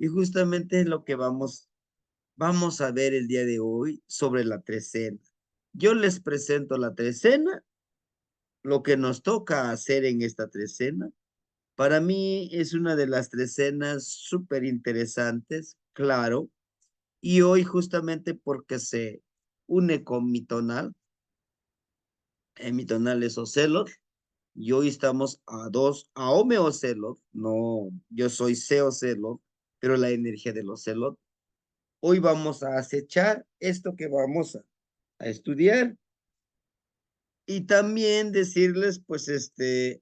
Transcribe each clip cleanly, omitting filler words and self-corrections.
Y justamente es lo que vamos a ver el día de hoy sobre la trecena. Yo les presento la trecena, lo que nos toca hacer en esta trecena. Para mí es una de las trecenas súper interesantes, claro, y hoy justamente porque se une con mi tonal, mi tonal es Ocelot, y hoy estamos a Ome Ocelot, no, yo soy C Ocelot, pero la energía del Ocelot. Hoy vamos a acechar esto que vamos a estudiar y también decirles, pues, este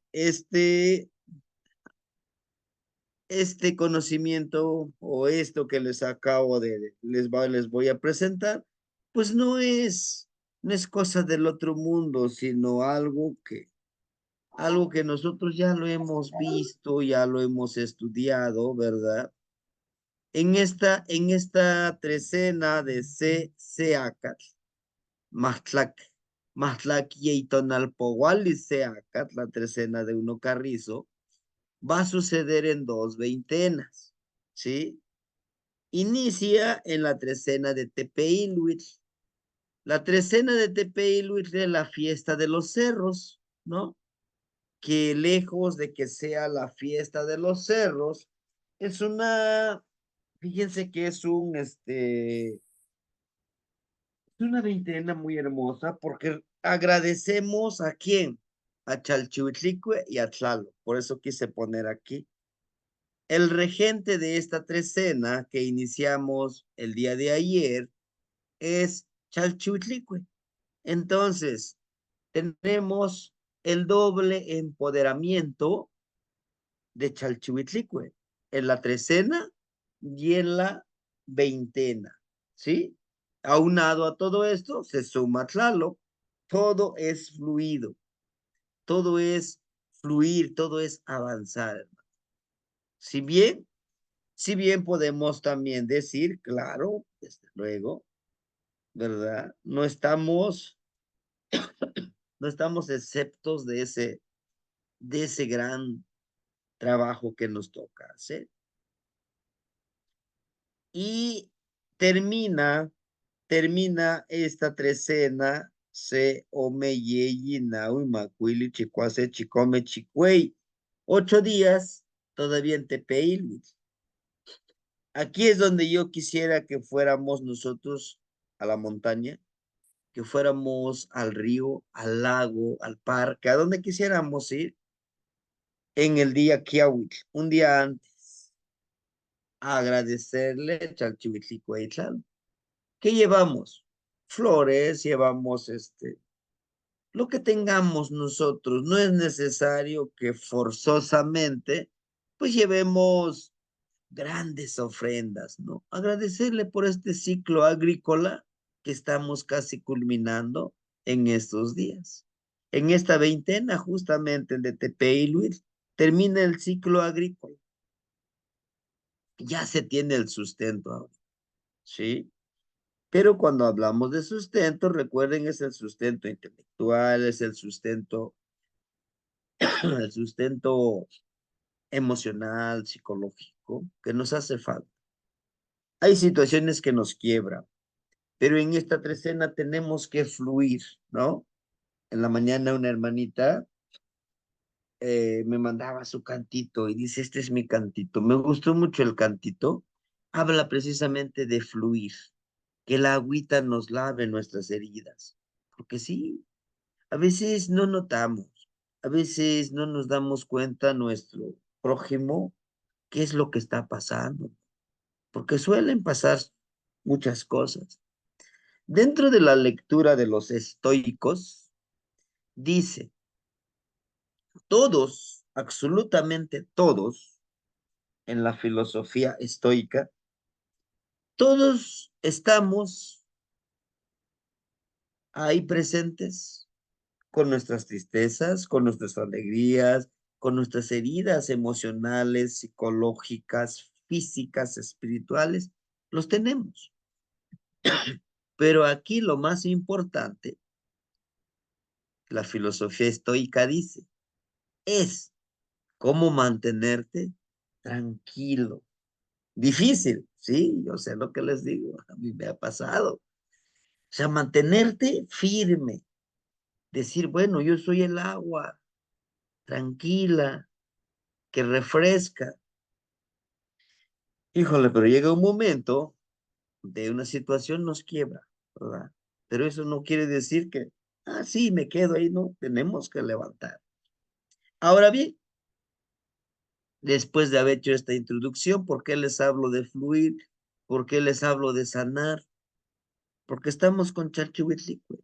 conocimiento o esto que les acabo les voy a presentar, pues no es cosa del otro mundo, sino algo que nosotros ya lo hemos visto, ya lo hemos estudiado, ¿verdad? En esta trecena de Seacat, Mahtlac, Mahtlac y Tonalpohual y Seacat, la trecena de Uno Carrizo, va a suceder en dos veintenas, ¿sí? Inicia en la trecena de Tepeilhuitl. La trecena de Tepeilhuitl es la fiesta de los cerros, ¿no? Que lejos de que sea la fiesta de los cerros, es fíjense que es una veintena muy hermosa porque agradecemos a quién, a Chalchihuitlicue y a Tlaloc, por eso quise poner aquí. El regente de esta trecena que iniciamos el día de ayer es Chalchihuitlicue. Entonces, tenemos el doble empoderamiento de Chalchihuitlicue en la trecena y en la veintena, ¿sí? Aunado a todo esto, se suma Tlaloc, todo es fluido, todo es fluir, todo es avanzar. Si bien Si bien podemos también decir, claro, desde luego, ¿verdad? No estamos exceptos de ese gran trabajo que nos toca hacer. Y termina, termina esta trecena, se omeyeyi naui macuili chicuase chicome chicuey. 8 días todavía en Tepeil. Aquí es donde yo quisiera que fuéramos nosotros a la montaña, que fuéramos al río, al lago, al parque, a donde quisiéramos ir en el día Kiawit, un día antes, a agradecerle Chalchihuitlico a Itlal. ¿Qué llevamos? Flores, llevamos lo que tengamos nosotros. No es necesario que forzosamente, pues llevemos grandes ofrendas, ¿no? Agradecerle por este ciclo agrícola que estamos casi culminando en estos días. En esta veintena, justamente de Tepeilhuitl, termina el ciclo agrícola. Ya se tiene el sustento ahora, ¿sí? Pero cuando hablamos de sustento, recuerden, es el sustento intelectual, es el sustento emocional, psicológico, que nos hace falta. Hay situaciones que nos quiebran, pero en esta trecena tenemos que fluir, ¿no? En la mañana una hermanita me mandaba su cantito y dice, este es mi cantito. Me gustó mucho el cantito. Habla precisamente de fluir, que la agüita nos lave nuestras heridas. Porque sí, a veces no notamos, a veces no nos damos cuenta nuestro prójimo qué es lo que está pasando, porque suelen pasar muchas cosas. Dentro de la lectura de los estoicos, dice, todos, absolutamente todos, en la filosofía estoica, todos estamos ahí presentes con nuestras tristezas, con nuestras alegrías, con nuestras heridas emocionales, psicológicas, físicas, espirituales, los tenemos. Pero aquí lo más importante, la filosofía estoica dice, es cómo mantenerte tranquilo, Difícil, sí, yo sé lo que les digo, a mí me ha pasado. O sea, mantenerte firme, decir, bueno, yo soy el agua, tranquila, que refresca. Híjole, pero llega un momento de una situación nos quiebra, ¿verdad? Pero eso no quiere decir que, ah, sí, me quedo ahí, no, tenemos que levantar. Ahora bien, después de haber hecho esta introducción, ¿por qué les hablo de fluir? ¿Por qué les hablo de sanar? Porque estamos con Chalchihuitlicue.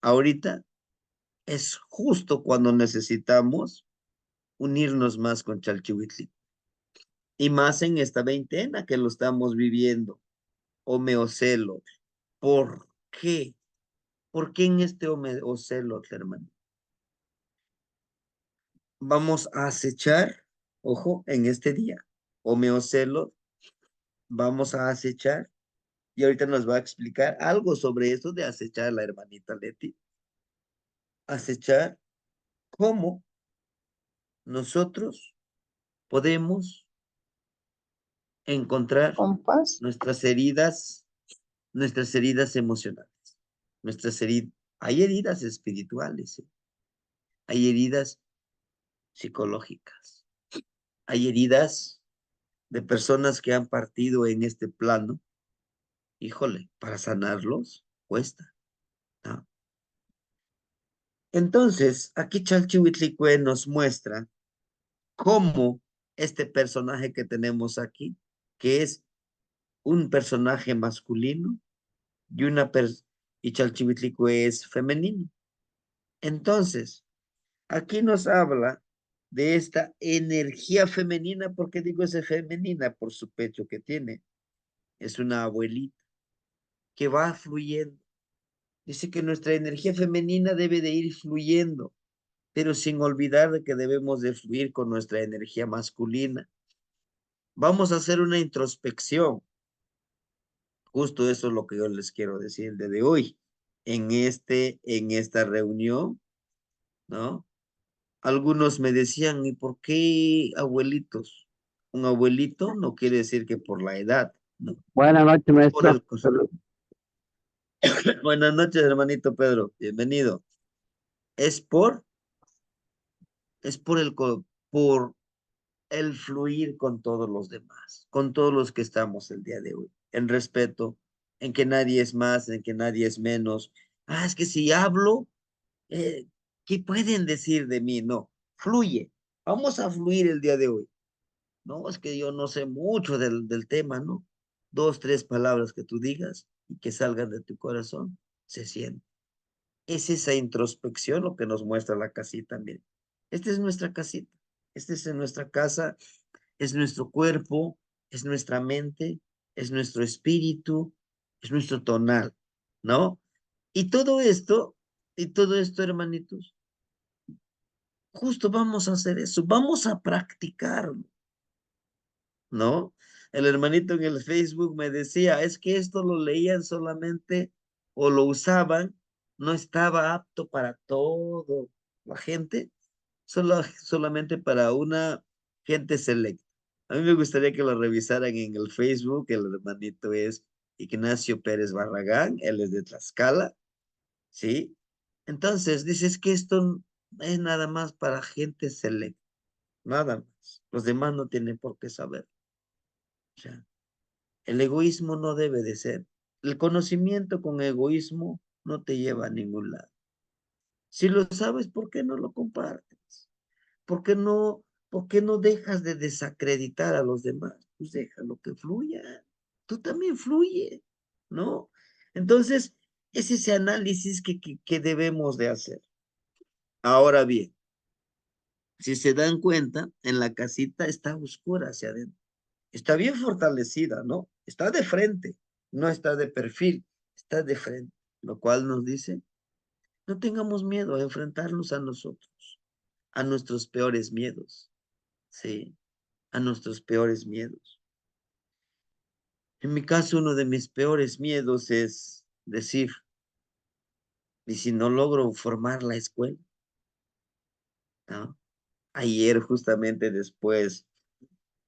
Ahorita es justo cuando necesitamos unirnos más con Chalchihuitlicue. Y más en esta veintena que lo estamos viviendo. Omeocelo. ¿Por qué? ¿Por qué en este Omeocelo, hermano? Vamos a acechar, ojo, en este día. Omeocelo, vamos a acechar. Y ahorita nos va a explicar algo sobre eso de acechar la hermanita Leti. Acechar cómo nosotros podemos encontrar Compás. nuestras heridas emocionales, nuestras heridas. Hay heridas espirituales, ¿eh? Hay heridas psicológicas, hay heridas de personas que han partido en este plano. Híjole, para sanarlos cuesta, ¿no? Entonces, aquí Chalchihuitlicue nos muestra cómo este personaje que tenemos aquí, que es un personaje masculino y y Chalchihuitlicue es femenino. Entonces, aquí nos habla de esta energía femenina, porque digo es femenina por su pecho que tiene. Es una abuelita que va fluyendo. Dice que nuestra energía femenina debe de ir fluyendo, pero sin olvidar de que debemos de fluir con nuestra energía masculina. Vamos a hacer una introspección. Justo eso es lo que yo les quiero decir el día de hoy. En esta reunión, ¿no? Algunos me decían, ¿y por qué abuelitos? Un abuelito no quiere decir que por la edad, no. Buenas noches, Es por maestro. el... Buenas noches, hermanito Pedro. Bienvenido. Es por, es por por el fluir con todos los demás, con todos los que estamos el día de hoy, en respeto, en que nadie es más, en que nadie es menos. Ah, es que si hablo, eh, ¿qué pueden decir de mí? No, fluye. Vamos a fluir el día de hoy. No, es que yo no sé mucho del tema, ¿no? Dos, tres palabras que tú digas y que salgan de tu corazón, se siente. Es esa introspección lo que nos muestra la casita también. Esta es nuestra casita, esta es nuestra casa, es nuestro cuerpo, es nuestra mente, es nuestro espíritu, es nuestro tonal, ¿no? Y todo esto, hermanitos, justo vamos a hacer eso, vamos a practicarlo, ¿no? El hermanito en el Facebook me decía, es que esto lo leían solamente o lo usaban, no estaba apto para todo la gente, solamente para una gente selecta. A mí me gustaría que lo revisaran en el Facebook, el hermanito es Ignacio Pérez Barragán, él es de Tlaxcala, ¿sí? Entonces, dices que esto es nada más para gente selecta, nada más. Los demás no tienen por qué saber. O sea, el egoísmo no debe de ser. El conocimiento con egoísmo no te lleva a ningún lado. Si lo sabes, ¿por qué no lo compartes? ¿Por qué no dejas de desacreditar a los demás? Pues déjalo que fluya. Tú también fluye, ¿no? Entonces, es ese análisis que debemos de hacer. Ahora bien, si se dan cuenta, en la casita está oscura hacia adentro. Está bien fortalecida, ¿no? Está de frente, no está de perfil, está de frente, lo cual nos dice, no tengamos miedo a enfrentarnos a nosotros, a nuestros peores miedos, ¿sí? A nuestros peores miedos. En mi caso, uno de mis peores miedos es decir, ¿y si no logro formar la escuela? ¿No? Ayer justamente después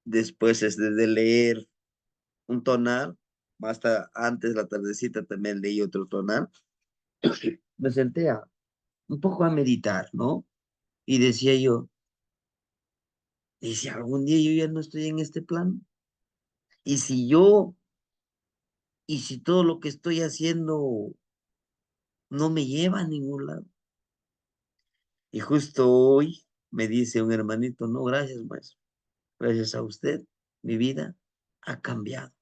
de leer un tonal, hasta antes la tardecita también leí otro tonal. Me senté un poco a meditar, ¿no? Y decía yo, ¿y si algún día yo ya no estoy en este plano? ¿Y si yo, y si todo lo que estoy haciendo no me lleva a ningún lado? Y justo hoy me dice un hermanito, no, gracias, maestro. Gracias a usted, mi vida ha cambiado.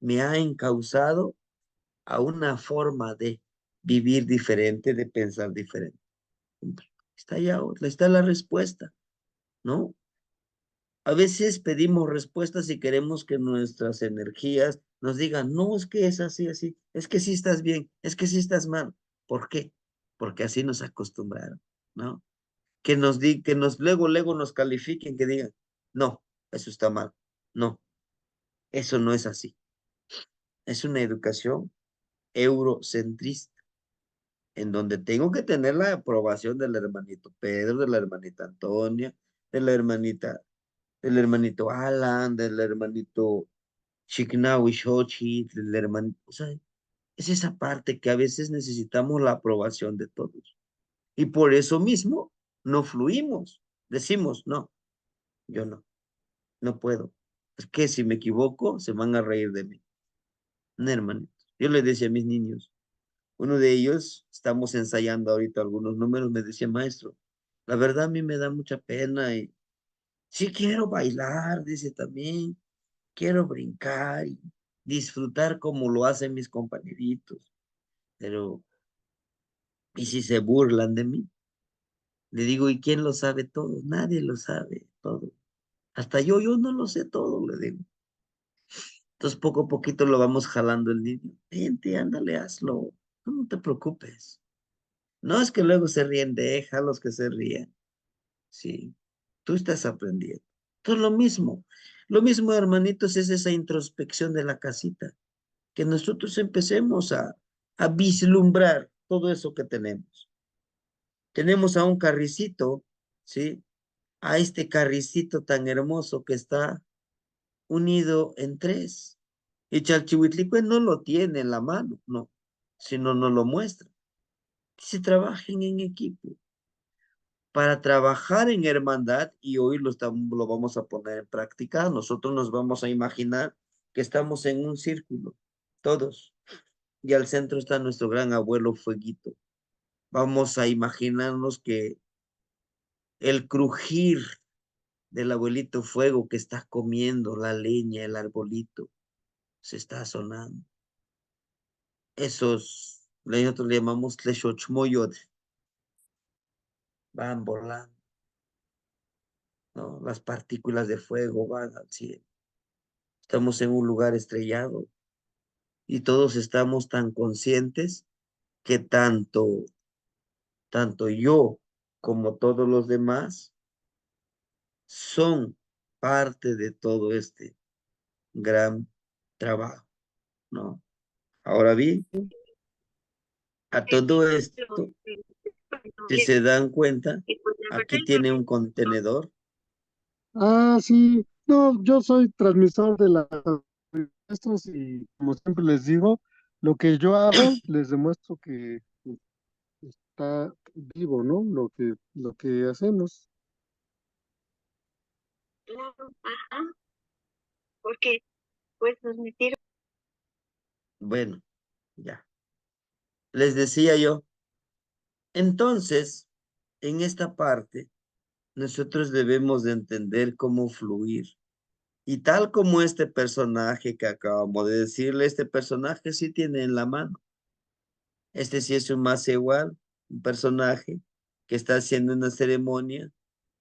Me ha encauzado a una forma de vivir diferente, de pensar diferente. Está ya, está la respuesta, ¿no? A veces pedimos respuestas y queremos que nuestras energías nos digan, no, es que es así, así, es que sí estás bien, es que sí estás mal. ¿Por qué? Porque así nos acostumbraron, ¿no? Luego nos califiquen, que digan, no, eso está mal, no, eso no es así. Es una educación eurocentrista, en donde tengo que tener la aprobación del hermanito Pedro, de la hermanita Antonia, de la hermanita, del hermanito Alan, del hermanito Chiknawi Shochi, del hermanito, o sea, es esa parte que a veces necesitamos la aprobación de todos. Y por eso mismo no fluimos. Decimos, no, yo no, no puedo. Es que si me equivoco, se van a reír de mí. No, hermanito. Yo le decía a mis niños, uno de ellos, estamos ensayando ahorita algunos números, me decía, maestro, la verdad a mí me da mucha pena y sí quiero bailar, dice también, quiero brincar y disfrutar como lo hacen mis compañeritos, pero ¿y si se burlan de mí? Le digo, ¿y quién lo sabe todo? Nadie lo sabe todo. Hasta yo no lo sé todo, le digo. Entonces poco a poquito lo vamos jalando el niño. Vente, ándale, hazlo. No te preocupes. No es que luego se ríen, déjalos que se ríen. Sí, tú estás aprendiendo. Entonces lo mismo, hermanitos, es esa introspección de la casita, que nosotros empecemos a vislumbrar todo eso que tenemos. Tenemos a un carricito, ¿sí? A este carricito tan hermoso que está unido en tres. Y Chalchihuitlicue no lo tiene en la mano, no, sino no lo muestra. Se trabajen en equipo para trabajar en hermandad y hoy lo vamos a poner en práctica. Nosotros nos vamos a imaginar que estamos en un círculo, todos, y al centro está nuestro gran abuelo Fueguito. Vamos a imaginarnos que el crujir del abuelito Fuego que está comiendo la leña, el arbolito, se está sonando. Nosotros le llamamos tlexochmoyot, van volando, ¿no? Las partículas de fuego van al cielo. Estamos en un lugar estrellado y todos estamos tan conscientes que tanto yo como todos los demás son parte de todo este gran trabajo, ¿no? Ahora bien, a todo esto, si se dan cuenta, aquí tiene un contenedor. Ah, sí, no, yo soy transmisor de las maestros y como siempre les digo, lo que yo hago les demuestro que está vivo, ¿no? Lo que hacemos. Claro, ajá, porque pues transmitir. Bueno, ya. Les decía yo, entonces, en esta parte, nosotros debemos de entender cómo fluir. Y tal como este personaje que acabamos de decirle, este personaje sí tiene en la mano. Este sí es un más igual, un personaje que está haciendo una ceremonia,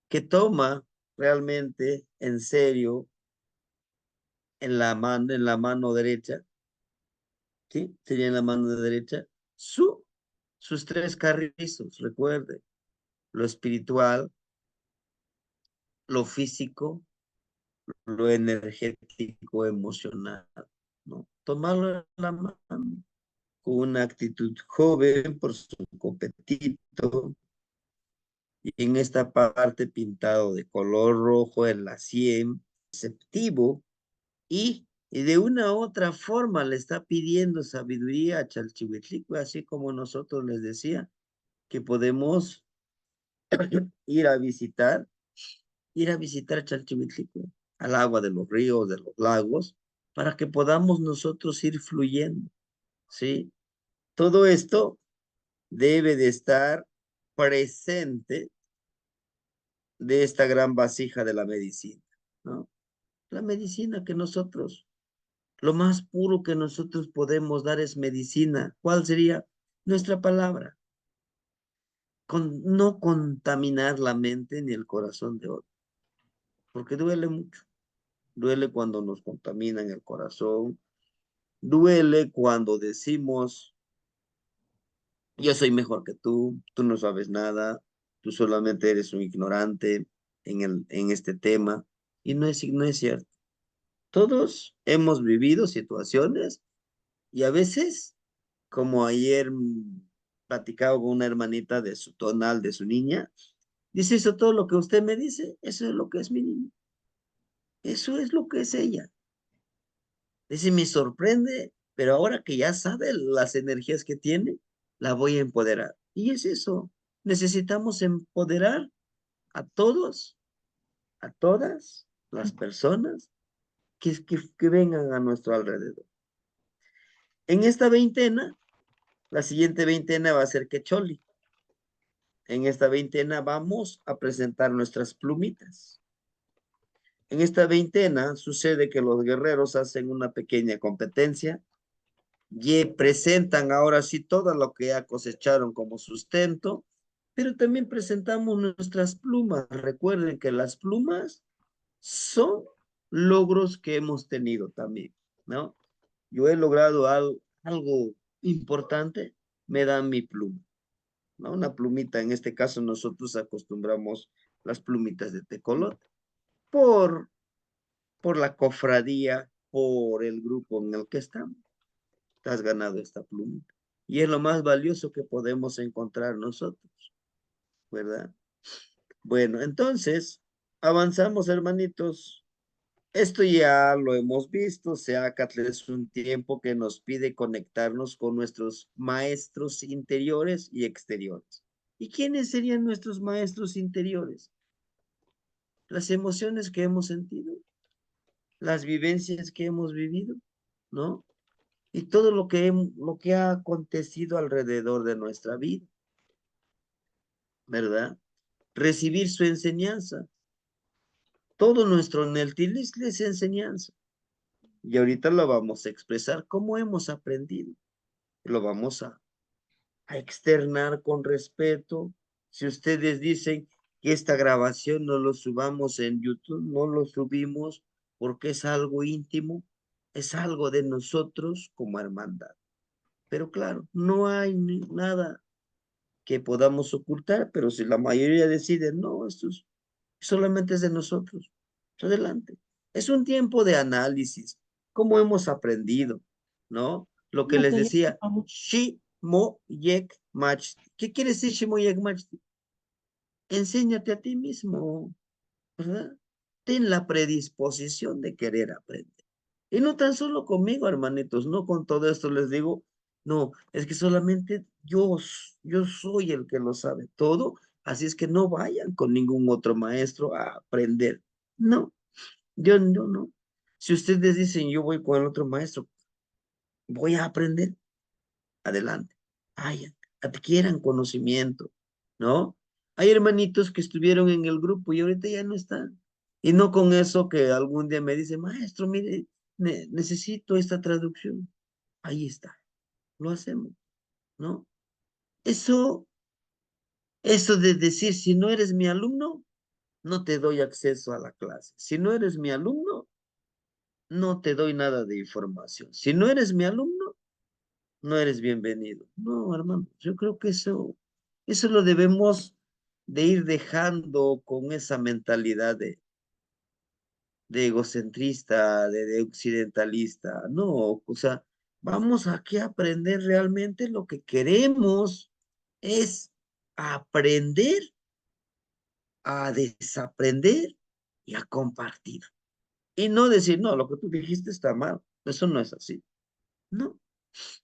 que toma realmente en serio en la mano derecha, ¿sí? Sería en la mano derecha, sus tres carrizos, recuerde, lo espiritual, lo físico, lo energético, emocional, ¿no? Tomarlo en la mano con una actitud joven, por su competito, y en esta parte pintado de color rojo en la sien, receptivo y Y de una u otra forma le está pidiendo sabiduría a Chalchihuitlicue, así como nosotros les decía, que podemos ir a visitar, Chalchihuitlicue, al agua de los ríos, de los lagos, para que podamos nosotros ir fluyendo, ¿sí? Todo esto debe de estar presente de esta gran vasija de la medicina, ¿no? La medicina que nosotros, lo más puro que nosotros podemos dar es medicina. ¿Cuál sería? Nuestra palabra. No contaminar la mente ni el corazón de otro, porque duele mucho. Duele cuando nos contaminan el corazón, duele cuando decimos, yo soy mejor que tú no sabes nada, tú solamente eres un ignorante en este tema, y no es cierto. Todos hemos vivido situaciones y a veces, como ayer platicaba con una hermanita de su tonal, de su niña, dice, eso todo lo que usted me dice, eso es lo que es mi niña. Eso es lo que es ella. Dice, me sorprende, pero ahora que ya sabe las energías que tiene, la voy a empoderar. Y es eso. Necesitamos empoderar a todos, a todas las personas que vengan a nuestro alrededor. En esta veintena, la siguiente veintena va a ser Quecholi. En esta veintena vamos a presentar nuestras plumitas. En esta veintena sucede que los guerreros hacen una pequeña competencia y presentan ahora sí todo lo que ya cosecharon como sustento, pero también presentamos nuestras plumas. Recuerden que las plumas son logros que hemos tenido también, ¿no? Yo he logrado algo importante, me dan mi pluma, ¿no? Una plumita, en este caso nosotros acostumbramos las plumitas de tecolote por, por la cofradía, por el grupo en el que estamos. Te has ganado esta plumita. Y es lo más valioso que podemos encontrar nosotros, ¿verdad? Bueno, entonces, avanzamos, hermanitos. Esto ya lo hemos visto, Seacatl es un tiempo que nos pide conectarnos con nuestros maestros interiores y exteriores. ¿Y quiénes serían nuestros maestros interiores? Las emociones que hemos sentido, las vivencias que hemos vivido, ¿no? Y todo lo que ha acontecido alrededor de nuestra vida, ¿verdad? Recibir su enseñanza. Todo nuestro Neltilis es enseñanza. Y ahorita lo vamos a expresar como hemos aprendido. Lo vamos a externar con respeto. Si ustedes dicen que esta grabación no lo subamos en YouTube, no lo subimos porque es algo íntimo, es algo de nosotros como hermandad. Pero claro, no hay nada que podamos ocultar, pero si la mayoría decide, no, solamente es de nosotros, adelante. Es un tiempo de análisis, cómo hemos aprendido, ¿no? Lo que les decía, Shimo Yek Machti. ¿Qué quiere decir Shimo Yek Machti? Enséñate a ti mismo, ¿verdad? Ten la predisposición de querer aprender. Y no tan solo conmigo, hermanitos, no con todo esto les digo, no, es que solamente yo soy el que lo sabe todo, así es que no vayan con ningún otro maestro a aprender. No, yo no. Si ustedes dicen yo voy con el otro maestro, voy a aprender, adelante, vayan, adquieran conocimiento, ¿no? Hay hermanitos que estuvieron en el grupo y ahorita ya no están. Y no con eso que algún día me dice, maestro, mire, necesito esta traducción. Ahí está, lo hacemos, ¿no? Eso, eso de decir, si no eres mi alumno, no te doy acceso a la clase. Si no eres mi alumno, no te doy nada de información. Si no eres mi alumno, no eres bienvenido. No, hermano, yo creo que eso lo debemos de ir dejando con esa mentalidad de egocentrista, de occidentalista. No, o sea, vamos aquí a aprender realmente lo que queremos es aprender a desaprender y a compartir. Y no decir, no, lo que tú dijiste está mal. Eso no es así. No,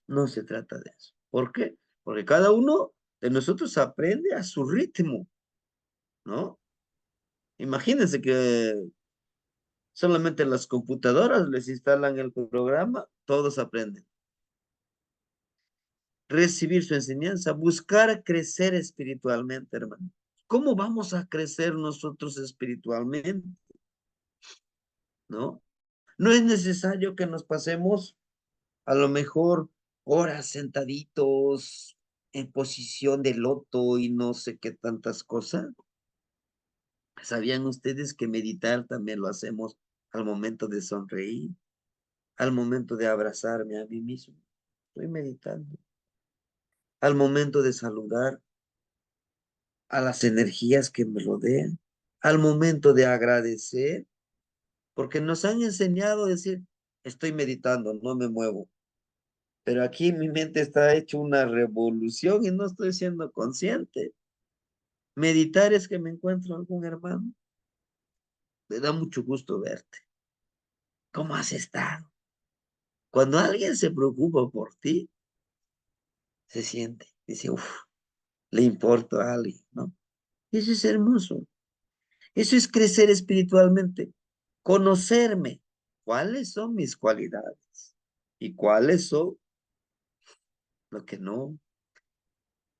no se trata de eso. ¿Por qué? Porque cada uno de nosotros aprende a su ritmo, ¿no? Imagínense que solamente las computadoras les instalan el programa, todos aprenden. Recibir su enseñanza, buscar crecer espiritualmente, hermano. ¿Cómo vamos a crecer nosotros espiritualmente? ¿No? No es necesario que nos pasemos a lo mejor horas sentaditos en posición de loto y no sé qué tantas cosas. ¿Sabían ustedes que meditar también lo hacemos al momento de sonreír, al momento de abrazarme a mí mismo? Estoy meditando. Al momento de saludar a las energías que me rodean, al momento de agradecer, porque nos han enseñado a decir, estoy meditando, no me muevo. Pero aquí mi mente está hecho una revolución y no estoy siendo consciente. Meditar es que me encuentro algún hermano. Me da mucho gusto verte. ¿Cómo has estado? Cuando alguien se preocupa por ti, se siente, dice, uff, le importo a alguien, ¿no? Eso es hermoso. Eso es crecer espiritualmente. Conocerme. ¿Cuáles son mis cualidades? ¿Y cuáles son lo que no?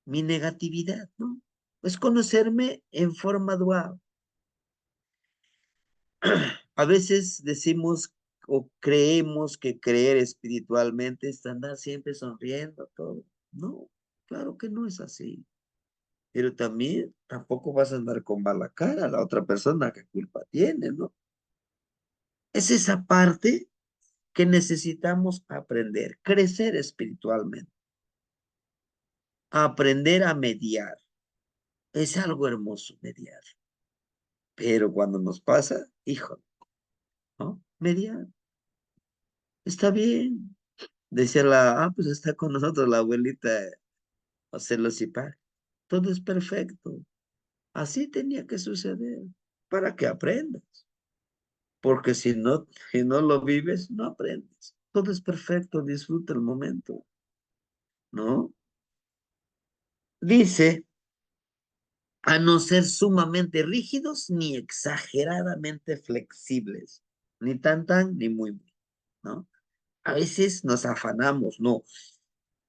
Mi negatividad, ¿no? Es conocerme en forma dual. A veces decimos o creemos que creer espiritualmente es andar siempre sonriendo todo. No, claro que no es así. Pero también tampoco vas a andar con mala cara a la otra persona, ¿qué culpa tiene, no? Es esa parte que necesitamos aprender, crecer espiritualmente, aprender a mediar. Es algo hermoso mediar. Pero cuando nos pasa, hijo, ¿no? Mediar. Está bien. Decía pues está con nosotros la abuelita José Lucipar. Todo es perfecto. Así tenía que suceder para que aprendas. Porque si no lo vives, no aprendes. Todo es perfecto, disfruta el momento, ¿no? Dice, a no ser sumamente rígidos ni exageradamente flexibles, ni tan, ni muy, ¿no? A veces nos afanamos, ¿no?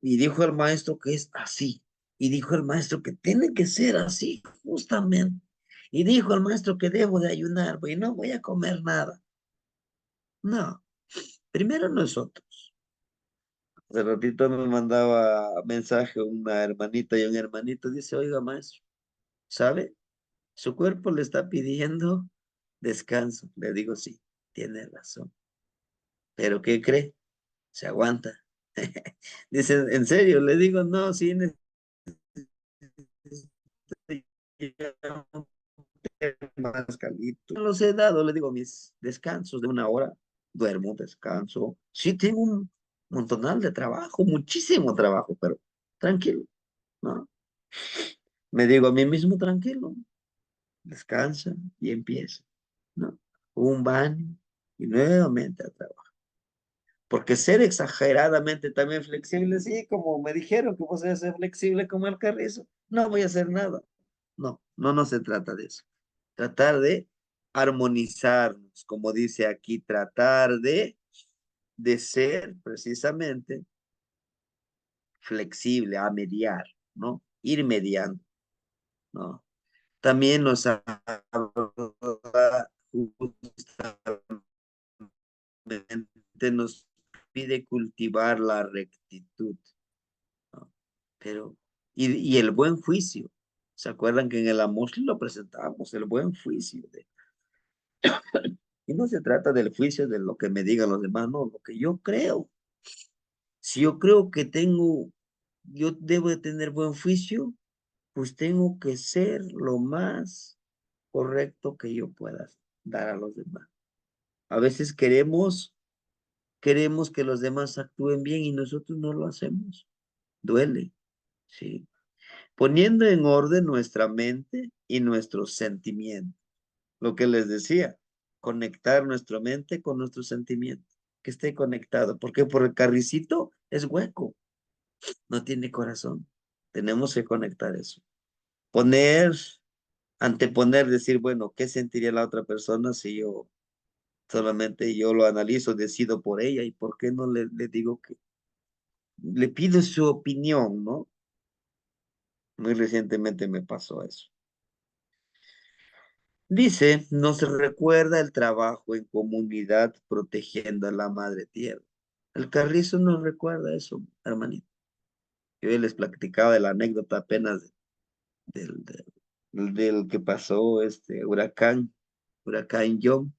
Y dijo el maestro que es así. Y dijo el maestro que tiene que ser así, justamente. Y dijo el maestro que debo de ayunar, y no voy a comer nada. No, primero nosotros. Hace ratito me mandaba mensaje una hermanita y un hermanito, dice, oiga maestro, ¿sabe? Su cuerpo le está pidiendo descanso. Le digo, sí, tiene razón. ¿Pero qué cree? Se aguanta. Dice, ¿en serio? Le digo, no, sí, más calito. Los he dado, le digo, mis descansos de una hora, duermo, descanso. Sí, tengo un montonal de trabajo, muchísimo trabajo, pero tranquilo, ¿no? Me digo a mí mismo, tranquilo, descansa y empieza, ¿no? Un baño y nuevamente a trabajar. Porque ser exageradamente también flexible, sí, como me dijeron que vos debes ser flexible como el carrizo, no voy a hacer nada. No, no se trata de eso. Tratar de armonizarnos, como dice aquí, tratar de ser precisamente flexible, a mediar, ¿no? Ir mediando, ¿no? También nos habla justamente, nos pide cultivar la rectitud, ¿no? Pero, y el buen juicio. ¿Se acuerdan que en el amor lo presentamos, el buen juicio? Y no se trata del juicio de lo que me digan los demás, no, lo que yo creo. Si yo creo que yo debo de tener buen juicio, pues tengo que ser lo más correcto que yo pueda dar a los demás. A veces queremos que los demás actúen bien y nosotros no lo hacemos. Duele, ¿sí? Poniendo en orden nuestra mente y nuestros sentimientos. Lo que les decía, conectar nuestra mente con nuestro sentimiento, que esté conectado. ¿Por qué? Porque el carricito es hueco, no tiene corazón. Tenemos que conectar eso. Poner, anteponer, decir, bueno, ¿qué sentiría la otra persona si yo solamente yo lo analizo, decido por ella? ¿Y por qué no le digo que le pido su opinión, ¿no? Muy recientemente me pasó eso. Dice, nos recuerda el trabajo en comunidad protegiendo a la madre tierra. El carrizo nos recuerda eso, hermanito. Yo les platicaba de la anécdota apenas del, del que pasó este huracán John,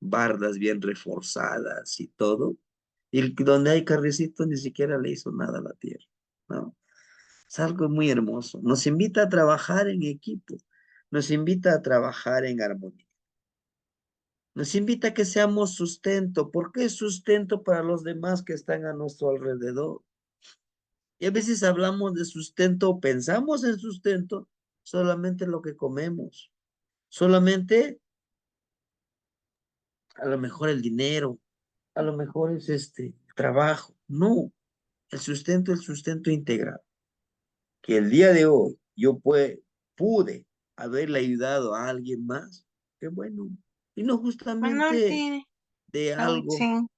bardas bien reforzadas y todo. Y donde hay carricito ni siquiera le hizo nada a la tierra, ¿no? Es algo muy hermoso. Nos invita a trabajar en equipo, nos invita a trabajar en armonía. Nos invita a que seamos sustento. ¿Por qué sustento para los demás que están a nuestro alrededor? Y a veces hablamos de sustento o pensamos en sustento solamente lo que comemos. Solamente a lo mejor el dinero, a lo mejor es este trabajo. No, el sustento integral. Que el día de hoy yo pude haberle ayudado a alguien más. Qué bueno. Y no justamente Panolti, de Sauitzin,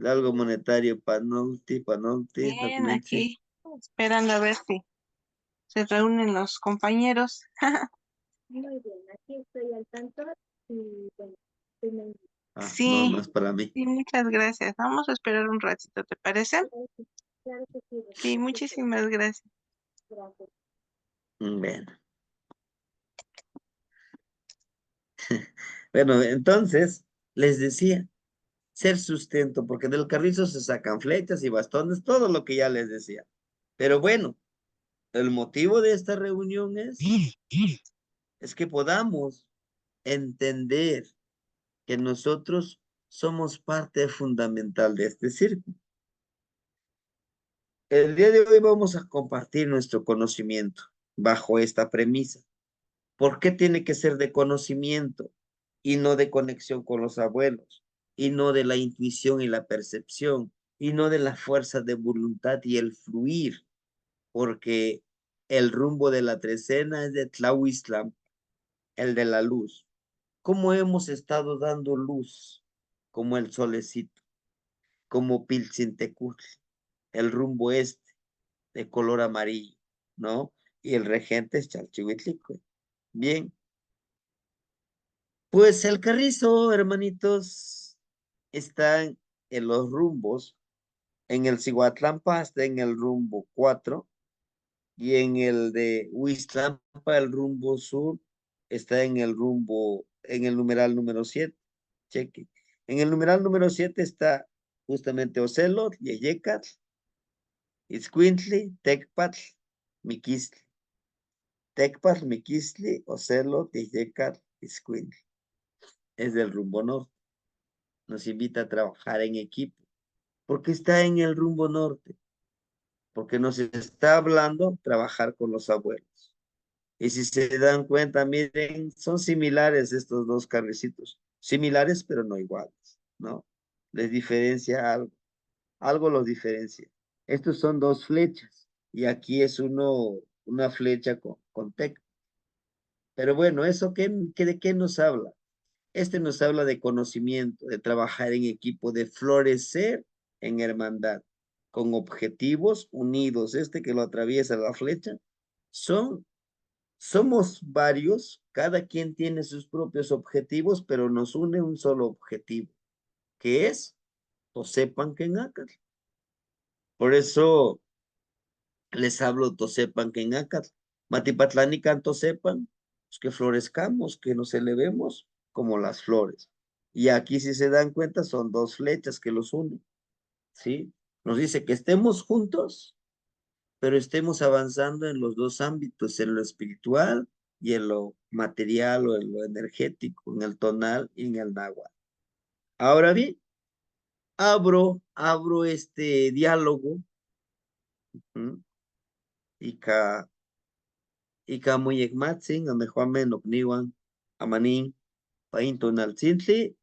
algo monetario, panolti, bien, documente. aquí, esperando a ver si se reúnen los compañeros. Muy bien, aquí estoy al tanto y bueno, estoy muy Ah, no, Sí, no es para mí. sí, muchas gracias. Vamos a esperar un ratito, ¿te parece? claro que sí, Sí, muchísimas gracias. gracias. Bueno. Bueno, entonces les decía, ser sustento, porque del carrizo se sacan flechas y bastones, todo lo que ya les decía. Pero bueno, el motivo de esta reunión es que podamos entender que nosotros somos parte fundamental de este círculo. El día de hoy vamos a compartir nuestro conocimiento bajo esta premisa. ¿Por qué tiene que ser de conocimiento y no de conexión con los abuelos? Y no de la intuición y la percepción, y no de la fuerza de voluntad y el fluir, porque el rumbo de la trecena es de Tlahuiztlan, el de la luz. ¿Cómo hemos estado dando luz? Como el solecito, como Piltzintecutl, el rumbo este, de color amarillo, ¿no? Y el regente es Chalchihuitlico. Bien, pues el carrizo, hermanitos, están en los rumbos. En el Cihuatlampa está en el rumbo 4 y en el de Huiztlampa, el rumbo sur, está en el rumbo, en el numeral número 7. Cheque. En el numeral número 7 está justamente Ocelot, Yeyecatl, Itzcuintli, Tecpatl, Miquistli. Tecpatl, Miquistli, Ocelot, Yeyecatl, Itzcuintli. Es del rumbo norte. Nos invita a trabajar en equipo, porque está en el rumbo norte, porque nos está hablando trabajar con los abuelos. Y si se dan cuenta, miren, son similares estos dos carricitos, similares pero no iguales, ¿no? Les diferencia algo, algo los diferencia. Estos son dos flechas y aquí es una flecha con tec. Pero bueno, ¿eso de qué nos habla? Este nos habla de conocimiento, de trabajar en equipo, de florecer en hermandad, con objetivos unidos. Este que lo atraviesa la flecha, somos varios, cada quien tiene sus propios objetivos, pero nos une un solo objetivo, que es Tosepan Kenacatl. Por eso les hablo Tosepan Kenacatl. Matipatlán y Canto sepan pues, que florezcamos, que nos elevemos como las flores. Y aquí, si se dan cuenta, son dos flechas que los unen, ¿sí? Nos dice que estemos juntos, pero estemos avanzando en los dos ámbitos, en lo espiritual y en lo material o en lo energético, en el tonal y en el náhuatl. Ahora bien, abro este diálogo, ¿m? y ka muyekmatzin, amejuamen, okniwan, amanin, paintonal cintli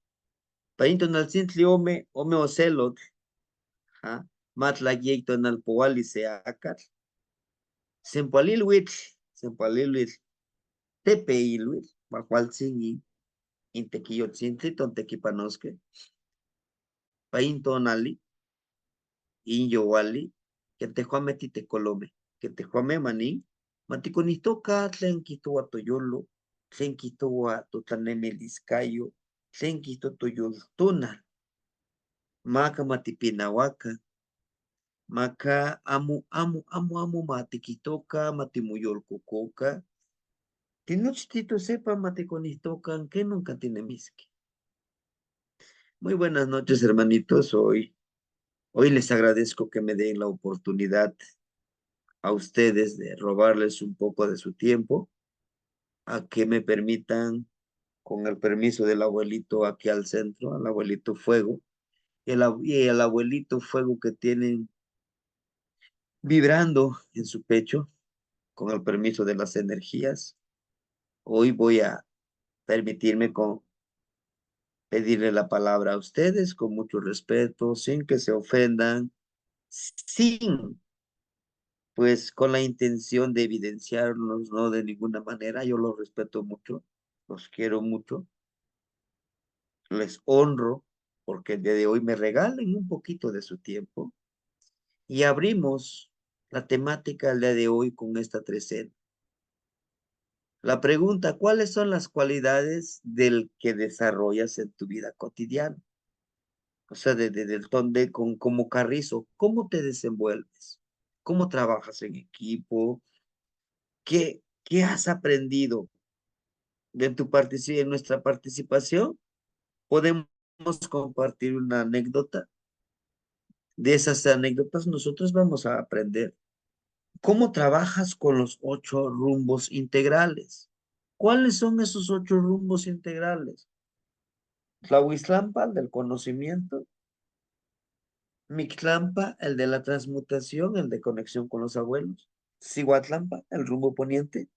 ome ocelot, matlayeik tonal poali se acat, sempalilwitl, tepeilwitl, bacualtzin intequiotzintli, tontequipanosque, paintonali, inyowali, que tejuame titecolome, que tejuame maní, maticonitoca tlen quitoa toyolo, tlen quitoa totlaneneliscayo, tlen quito toyoltona, maca matipinahuaca, maca amo matiquitoca, matimuyolcococa, tinochtito sepa maticonitoca, que nunca tiene misque. Muy buenas noches, hermanitos. Hoy les agradezco que me den la oportunidad a ustedes de robarles un poco de su tiempo, a que me permitan, con el permiso del abuelito aquí al centro, al abuelito Fuego, y el abuelito Fuego que tienen vibrando en su pecho, con el permiso de las energías. Hoy voy a permitirme pedirle la palabra a ustedes con mucho respeto, sin que se ofendan, sin pues con la intención de evidenciarlos, no de ninguna manera. Yo los respeto mucho, los quiero mucho, les honro, porque el día de hoy me regalen un poquito de su tiempo y abrimos la temática del día de hoy con esta trecena. La pregunta, ¿cuáles son las cualidades del que desarrollas en tu vida cotidiana? O sea, como carrizo, ¿cómo te desenvuelves? ¿Cómo trabajas en equipo? ¿Qué has aprendido en nuestra participación? Podemos compartir una anécdota. De esas anécdotas nosotros vamos a aprender cómo trabajas con los 8 rumbos integrales. ¿Cuáles son esos 8 rumbos integrales? Tlahuiztlampa, el del conocimiento. Mictlampa, el de la transmutación, el de conexión con los abuelos. Cihuatlampa, el rumbo poniente.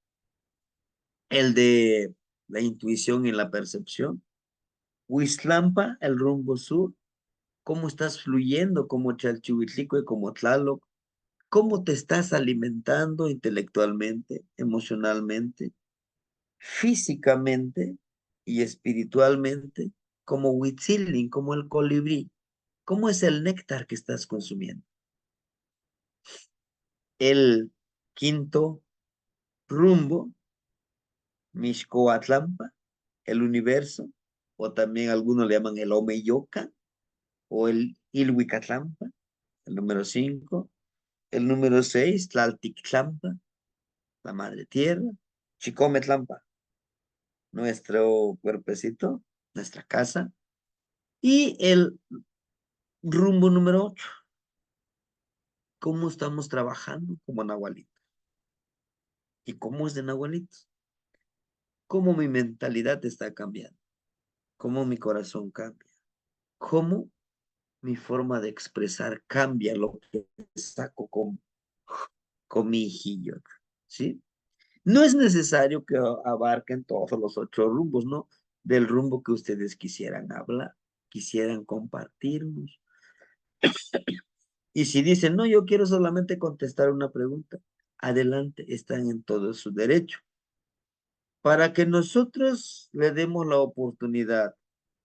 El de la intuición y la percepción. Huiztlampa, el rumbo sur. ¿Cómo estás fluyendo como Chalchihuitlico y como Tlaloc? ¿Cómo te estás alimentando intelectualmente, emocionalmente, físicamente y espiritualmente? Como Huitzilin, como el colibrí. ¿Cómo es el néctar que estás consumiendo? El quinto rumbo, Mixcoatlampa, el universo, o también algunos le llaman el Omeyoca o el Ilhuicatlampa, el número 5. El número 6, Tlaltictlampa, la madre tierra. Chicometlampa, nuestro cuerpecito, nuestra casa. Y el rumbo número 8, cómo estamos trabajando como nahualitos. ¿Y cómo es de nahualitos? Cómo mi mentalidad está cambiando, cómo mi corazón cambia, cómo mi forma de expresar cambia lo que saco con mi hijillo, ¿sí? No es necesario que abarquen todos los 8 rumbos, ¿no? Del rumbo que ustedes quisieran hablar, quisieran compartirnos. Y si dicen, no, yo quiero solamente contestar una pregunta, adelante, están en todo su derecho. Para que nosotros le demos la oportunidad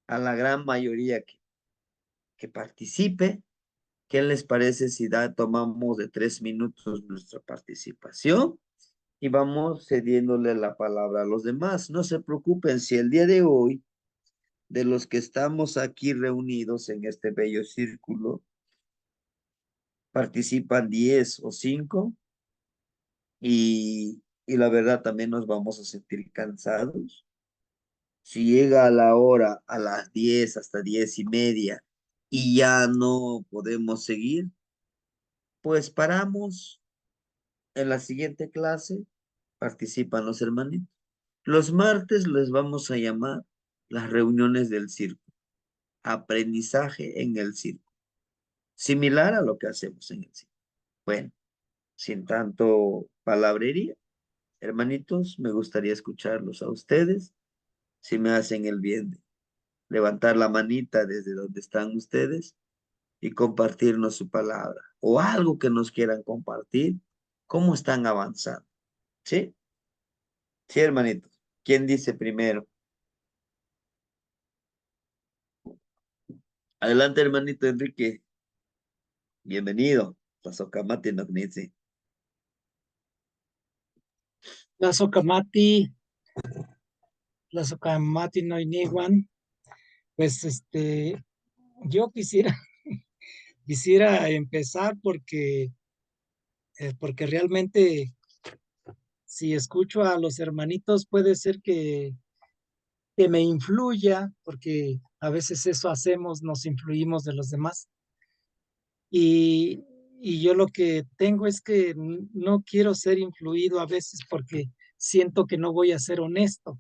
a la gran mayoría que participe, ¿qué les parece si tomamos de 3 minutos nuestra participación? Y vamos cediéndole la palabra a los demás. No se preocupen si el día de hoy, de los que estamos aquí reunidos en este bello círculo, participan 10 o 5 y la verdad también nos vamos a sentir cansados. Si llega a la hora, a las 10 hasta 10:30 y ya no podemos seguir, pues paramos en la siguiente clase, participan los hermanitos. Los martes les vamos a llamar las reuniones del círculo, aprendizaje en el círculo, similar a lo que hacemos en el círculo. Bueno, sin tanto palabrería, hermanitos, me gustaría escucharlos a ustedes. si me hacen el bien de levantar la manita desde donde están ustedes y compartirnos su palabra o algo que nos quieran compartir, cómo están avanzando. ¿Sí? Sí, hermanitos. ¿Quién dice primero? Adelante, hermanito Enrique. Bienvenido. Pasocamati Nognizi. Tlazokamati, Tlazokamati no Iniguan, pues yo quisiera empezar porque realmente si escucho a los hermanitos puede ser que me influya, porque a veces eso hacemos, nos influimos de los demás. Y, y yo lo que tengo es que no quiero ser influido a veces porque siento que no voy a ser honesto.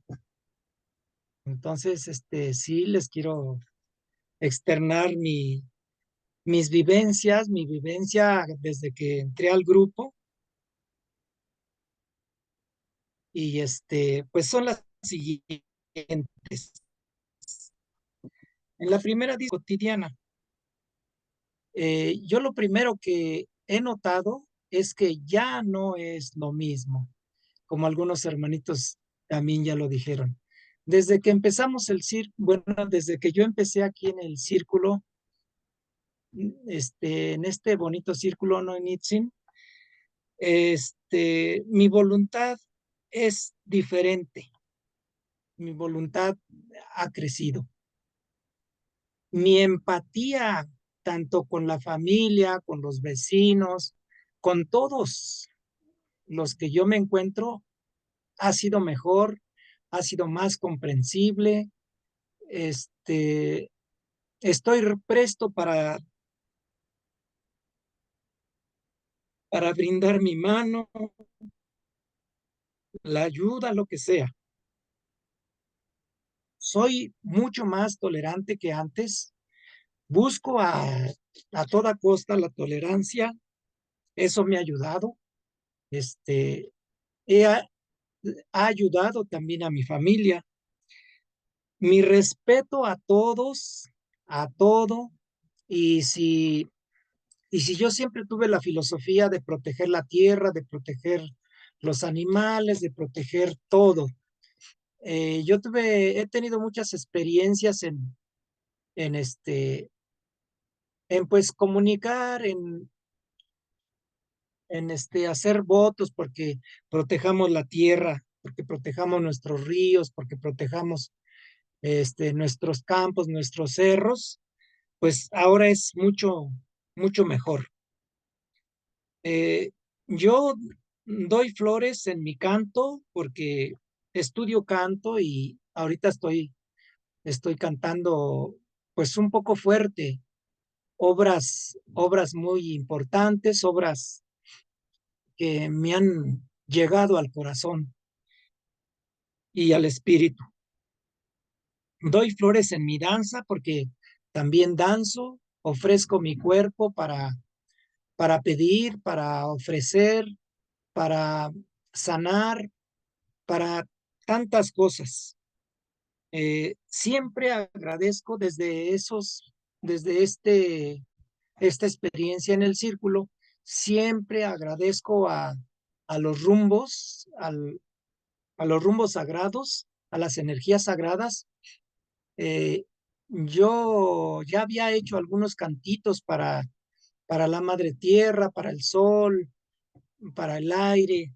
Entonces, sí les quiero externar mis vivencias, mi vivencia desde que entré al grupo y pues son las siguientes. En la primera cotidiana, yo lo primero que he notado es que ya no es lo mismo, como algunos hermanitos también ya lo dijeron. Desde que empezamos el círculo, bueno, desde que yo empecé aquí en el círculo, en este bonito círculo no Nitzin, mi voluntad es diferente, mi voluntad ha crecido. Mi empatía, tanto con la familia, con los vecinos, con todos los que yo me encuentro, ha sido mejor, ha sido más comprensible. Este, Estoy presto para brindar mi mano, la ayuda, lo que sea. Soy mucho más tolerante que antes. Busco a toda costa la tolerancia. Eso me ha ayudado. Este, he, ha ayudado también a mi familia. Mi respeto a todos, a todo. Y si, y si yo siempre tuve la filosofía de proteger la tierra, de proteger los animales, de proteger todo. He tenido muchas experiencias en pues comunicar, en hacer votos porque protejamos la tierra, porque protejamos nuestros ríos, porque protejamos nuestros campos, nuestros cerros, pues ahora es mucho, mucho mejor. Yo doy flores en mi canto porque estudio canto y ahorita estoy cantando pues un poco fuerte, obras muy importantes, obras que me han llegado al corazón y al espíritu. Doy flores en mi danza porque también danzo, ofrezco mi cuerpo para pedir, para ofrecer, para sanar, para tantas cosas. Siempre agradezco desde esta experiencia en el círculo, siempre agradezco a los rumbos, a los rumbos sagrados, a las energías sagradas. Eh, yo ya había hecho algunos cantitos para la madre tierra, para el sol, para el aire,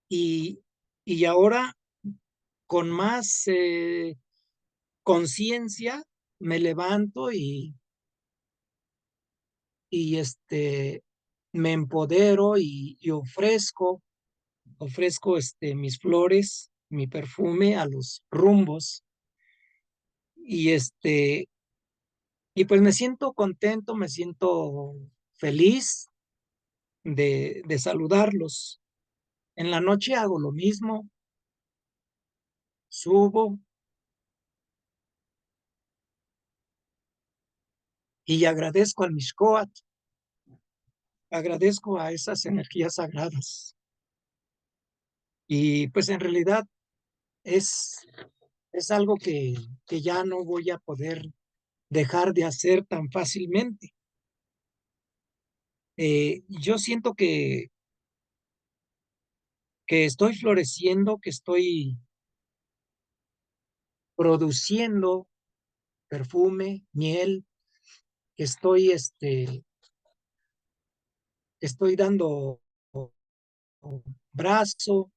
y, y ahora con más conciencia me levanto y me empodero y ofrezco mis flores, mi perfume a los rumbos y y pues me siento contento, me siento feliz de saludarlos. En la noche hago lo mismo, subo y agradezco al Mishkoat, agradezco a esas energías sagradas. Y pues en realidad es es algo que ya no voy a poder dejar de hacer tan fácilmente. Yo siento que estoy floreciendo, que estoy produciendo perfume, miel, que estoy dando brazo,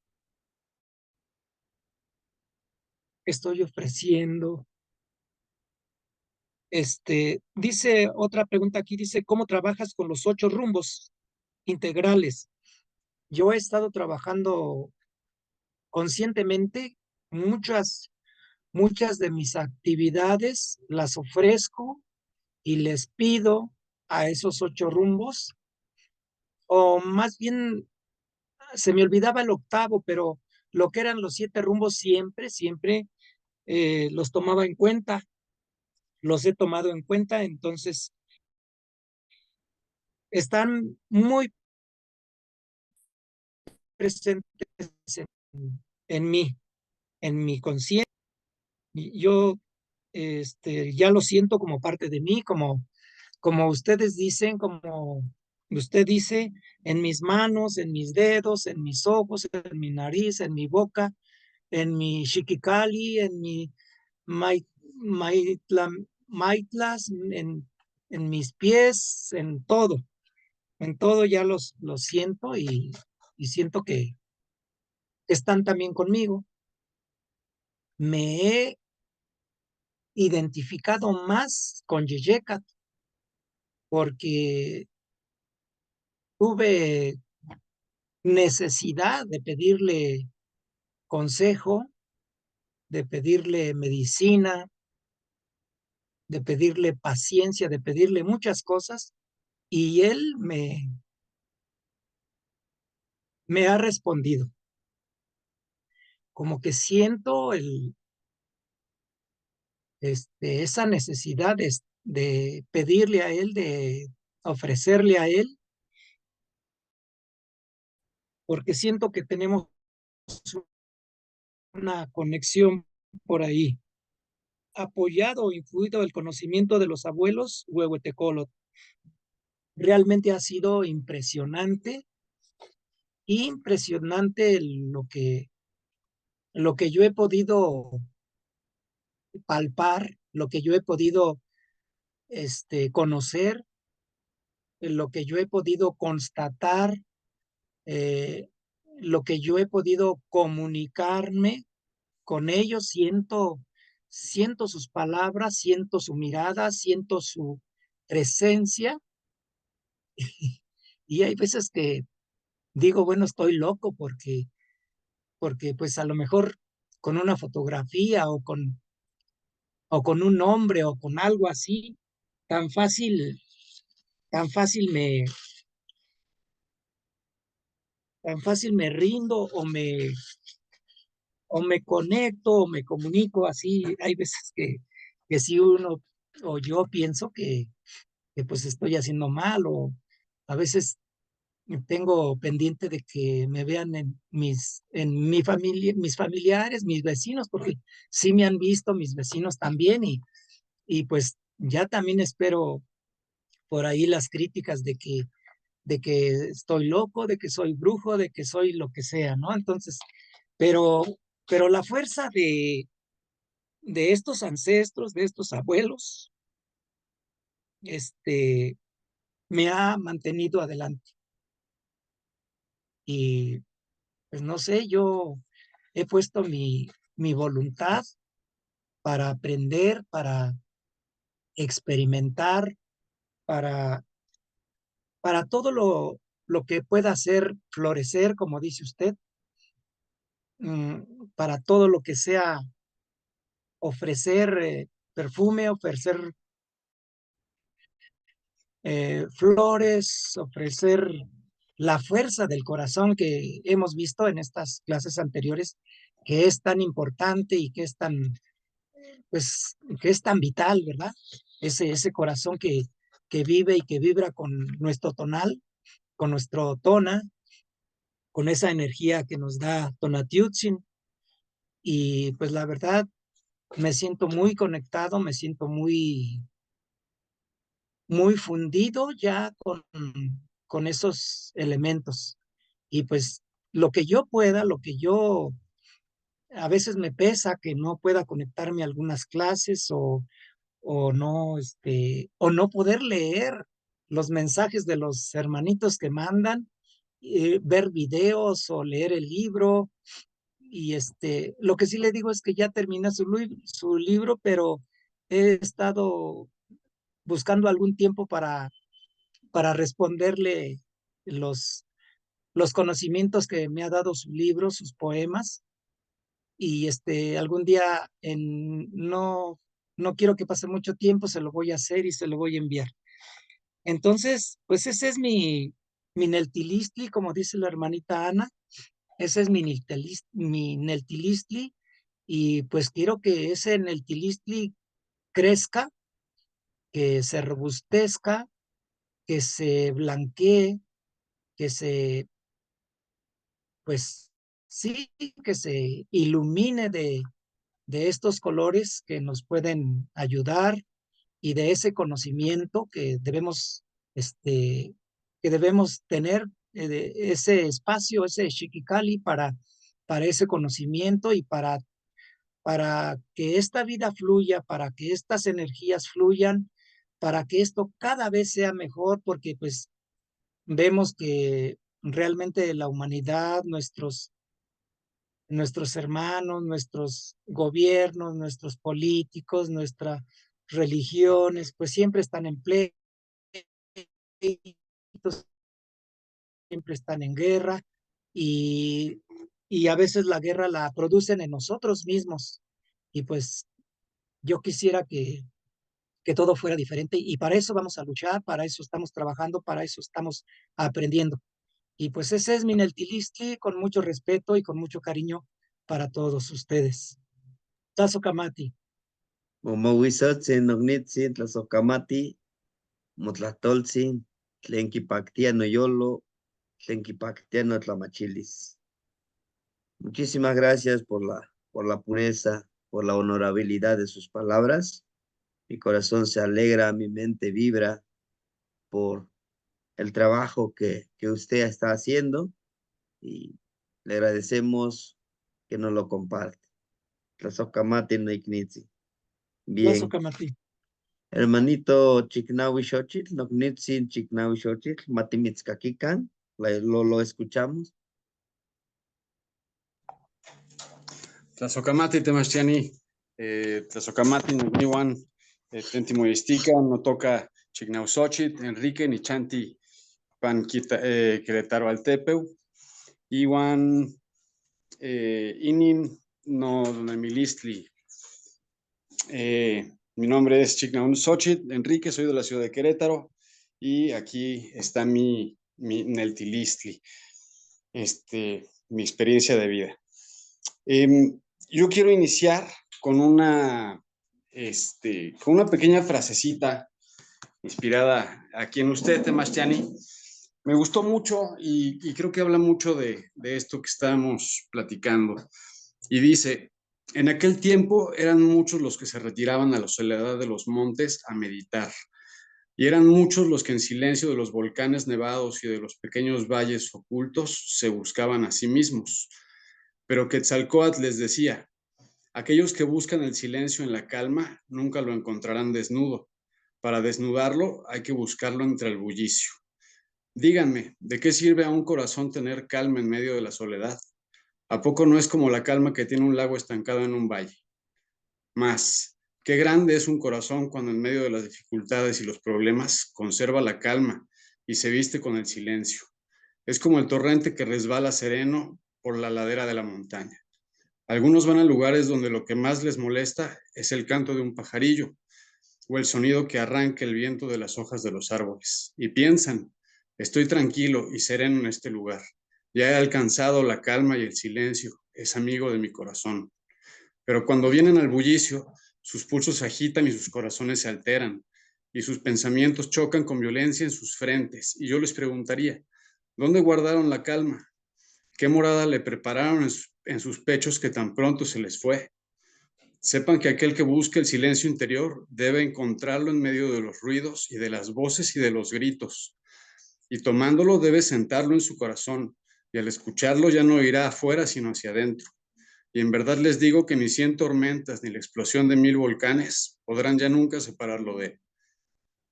estoy ofreciendo. Dice otra pregunta aquí, dice, ¿cómo trabajas con los 8 rumbos integrales? Yo he estado trabajando conscientemente, muchas de mis actividades las ofrezco y les pido a esos 8 rumbos, o más bien se me olvidaba el octavo, pero lo que eran los 7 rumbos siempre los tomaba en cuenta, los he tomado en cuenta, entonces están muy presentes en mí, en mi conciencia. Yo ya lo siento como parte de mí, como ustedes dicen, como usted dice, en mis manos, en mis dedos, en mis ojos, en mi nariz, en mi boca, en mi shikigali, en mi maitlas, en mis pies, en todo ya los siento y siento que están también conmigo. Me he identificado más con Yeyekat porque tuve necesidad de pedirle consejo, de pedirle medicina, de pedirle paciencia, de pedirle muchas cosas, y él me ha respondido. Como que siento esa necesidad de pedirle a él, de ofrecerle a él, porque siento que tenemos una conexión por ahí. Apoyado o influido el conocimiento de los abuelos Huehuetecolot. Realmente ha sido impresionante lo que yo he podido palpar, lo que yo he podido conocer, lo que yo he podido constatar, eh, lo que yo he podido comunicarme con ellos. Siento sus palabras, siento su mirada, siento su presencia. Y hay veces que digo, bueno, estoy loco porque pues a lo mejor con una fotografía o con un nombre o con algo así, tan fácil, tan fácil me, tan fácil me rindo o me conecto o me comunico así. Hay veces que si uno o yo pienso que pues estoy haciendo mal, o a veces tengo pendiente de que me vean en mi familia, mis familiares, mis vecinos, porque sí me han visto mis vecinos también, y pues ya también espero por ahí las críticas de que estoy loco, de que soy brujo, de que soy lo que sea, ¿no? Entonces, pero, pero la fuerza de estos ancestros, de estos abuelos, este, me ha mantenido adelante. Y pues no sé, yo he puesto mi voluntad para aprender, para experimentar, para, para todo lo que pueda hacer florecer, como dice usted, para todo lo que sea ofrecer perfume, ofrecer flores, ofrecer la fuerza del corazón que hemos visto en estas clases anteriores, que es tan importante y que es tan, pues, que es tan vital, ¿verdad? Ese corazón que vive y que vibra con nuestro tonal, con nuestro tona, con esa energía que nos da Tonatiutzin. Y pues la verdad, me siento muy conectado, me siento muy fundido ya con esos elementos. Y pues lo que yo pueda, a veces me pesa que no pueda conectarme a algunas clases o no poder leer los mensajes de los hermanitos que mandan, ver videos o leer el libro. Y lo que sí le digo es que ya termina su libro, pero he estado buscando algún tiempo para responderle los, los conocimientos que me ha dado su libro, sus poemas. Y algún día no quiero que pase mucho tiempo, se lo voy a hacer y se lo voy a enviar. Entonces, pues ese es mi Neltilistli, como dice la hermanita Ana, ese es mi Neltilistli, y pues quiero que ese Neltilistli crezca, que se robustezca, que se blanquee, que pues sí, que se ilumine de estos colores que nos pueden ayudar y de ese conocimiento que debemos tener, de ese espacio, ese Shikikali para ese conocimiento y para que esta vida fluya, para que estas energías fluyan, para que esto cada vez sea mejor, porque pues vemos que realmente la humanidad, nuestros hermanos, nuestros gobiernos, nuestros políticos, nuestras religiones, pues siempre están en pleito, siempre están en guerra y, y a veces la guerra la producen en nosotros mismos. Y pues yo quisiera que todo fuera diferente y para eso vamos a luchar, para eso estamos trabajando, para eso estamos aprendiendo. Y pues ese es mi Neltilistli, con mucho respeto y con mucho cariño para todos ustedes. Tazo Kamati. Momohuizotzin, Nognitzin, Tlazocamati, Motlatoltzin, Tlenquipactia Noyolo, Tlenquipactia Notlamachilis. Muchísimas gracias por la pureza, por la honorabilidad de sus palabras. Mi corazón se alegra, mi mente vibra por el trabajo que usted está haciendo y le agradecemos que nos lo comparte. Tlazocamati Noiknitzi. Tazo Bien. Kamati. Hermanito Chiknawi Xochitl, Noknitzin Chiknawi Xochitl, Matimitzkakikan, lo escuchamos. Tlazocamati Temachtiani, Tlazocamati Nogniwan, Tentimoyestica, no toca Chignausochit, Enrique Nichanti, Pan Querétaro Altepeu, Iwan Inin no Nemilistli. Mi nombre es Chignaun Xochitl, Enrique, soy de la ciudad de Querétaro y aquí está mi Neltilistli, mi experiencia de vida. Yo quiero iniciar con una pequeña frasecita inspirada aquí en usted, Temachtiani. Me gustó mucho y creo que habla mucho de esto que estamos platicando. Y dice, en aquel tiempo eran muchos los que se retiraban a la soledad de los montes a meditar. Y eran muchos los que en silencio de los volcanes nevados y de los pequeños valles ocultos se buscaban a sí mismos. Pero Quetzalcóatl les decía, aquellos que buscan el silencio en la calma nunca lo encontrarán desnudo. Para desnudarlo hay que buscarlo entre el bullicio. Díganme, ¿de qué sirve a un corazón tener calma en medio de la soledad? ¿A poco no es como la calma que tiene un lago estancado en un valle? Más, qué grande es un corazón cuando en medio de las dificultades y los problemas conserva la calma y se viste con el silencio. Es como el torrente que resbala sereno por la ladera de la montaña. Algunos van a lugares donde lo que más les molesta es el canto de un pajarillo o el sonido que arranca el viento de las hojas de los árboles. Y piensan, estoy tranquilo y sereno en este lugar. Ya he alcanzado la calma y el silencio, es amigo de mi corazón. Pero cuando vienen al bullicio, sus pulsos se agitan y sus corazones se alteran, y sus pensamientos chocan con violencia en sus frentes. Y yo les preguntaría, ¿dónde guardaron la calma? ¿Qué morada le prepararon en sus pechos que tan pronto se les fue? Sepan que aquel que busque el silencio interior debe encontrarlo en medio de los ruidos y de las voces y de los gritos. Y tomándolo debe sentarlo en su corazón, y al escucharlo ya no irá afuera sino hacia adentro. Y en verdad les digo que ni 100 tormentas ni la explosión de 1000 volcanes podrán ya nunca separarlo de él.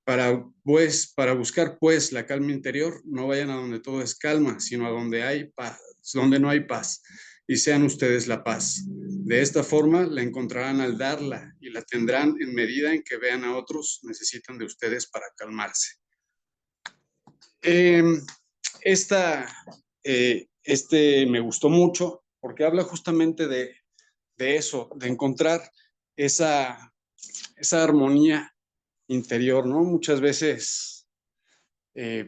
Para buscar pues la calma interior, no vayan a donde todo es calma, sino a donde hay paz, donde no hay paz, y sean ustedes la paz. De esta forma la encontrarán al darla y la tendrán en medida en que vean a otros necesitan de ustedes para calmarse. Este me gustó mucho porque habla justamente de eso, de encontrar esa armonía interior, ¿no? Muchas veces,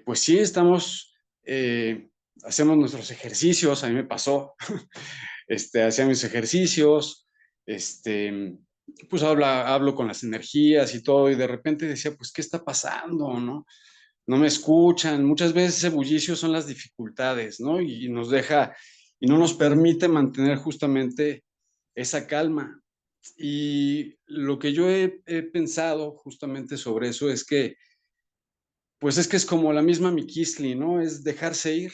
pues sí, hacemos nuestros ejercicios, a mí me pasó, hacía mis ejercicios, pues hablo con las energías y todo, y de repente decía, pues, ¿qué está pasando, no? No me escuchan. Muchas veces ese bullicio son las dificultades, ¿no? Y nos deja, y no nos permite mantener justamente esa calma. Y lo que yo he pensado justamente sobre eso es que, pues es que es como la misma Miquisli, ¿no? Es dejarse ir,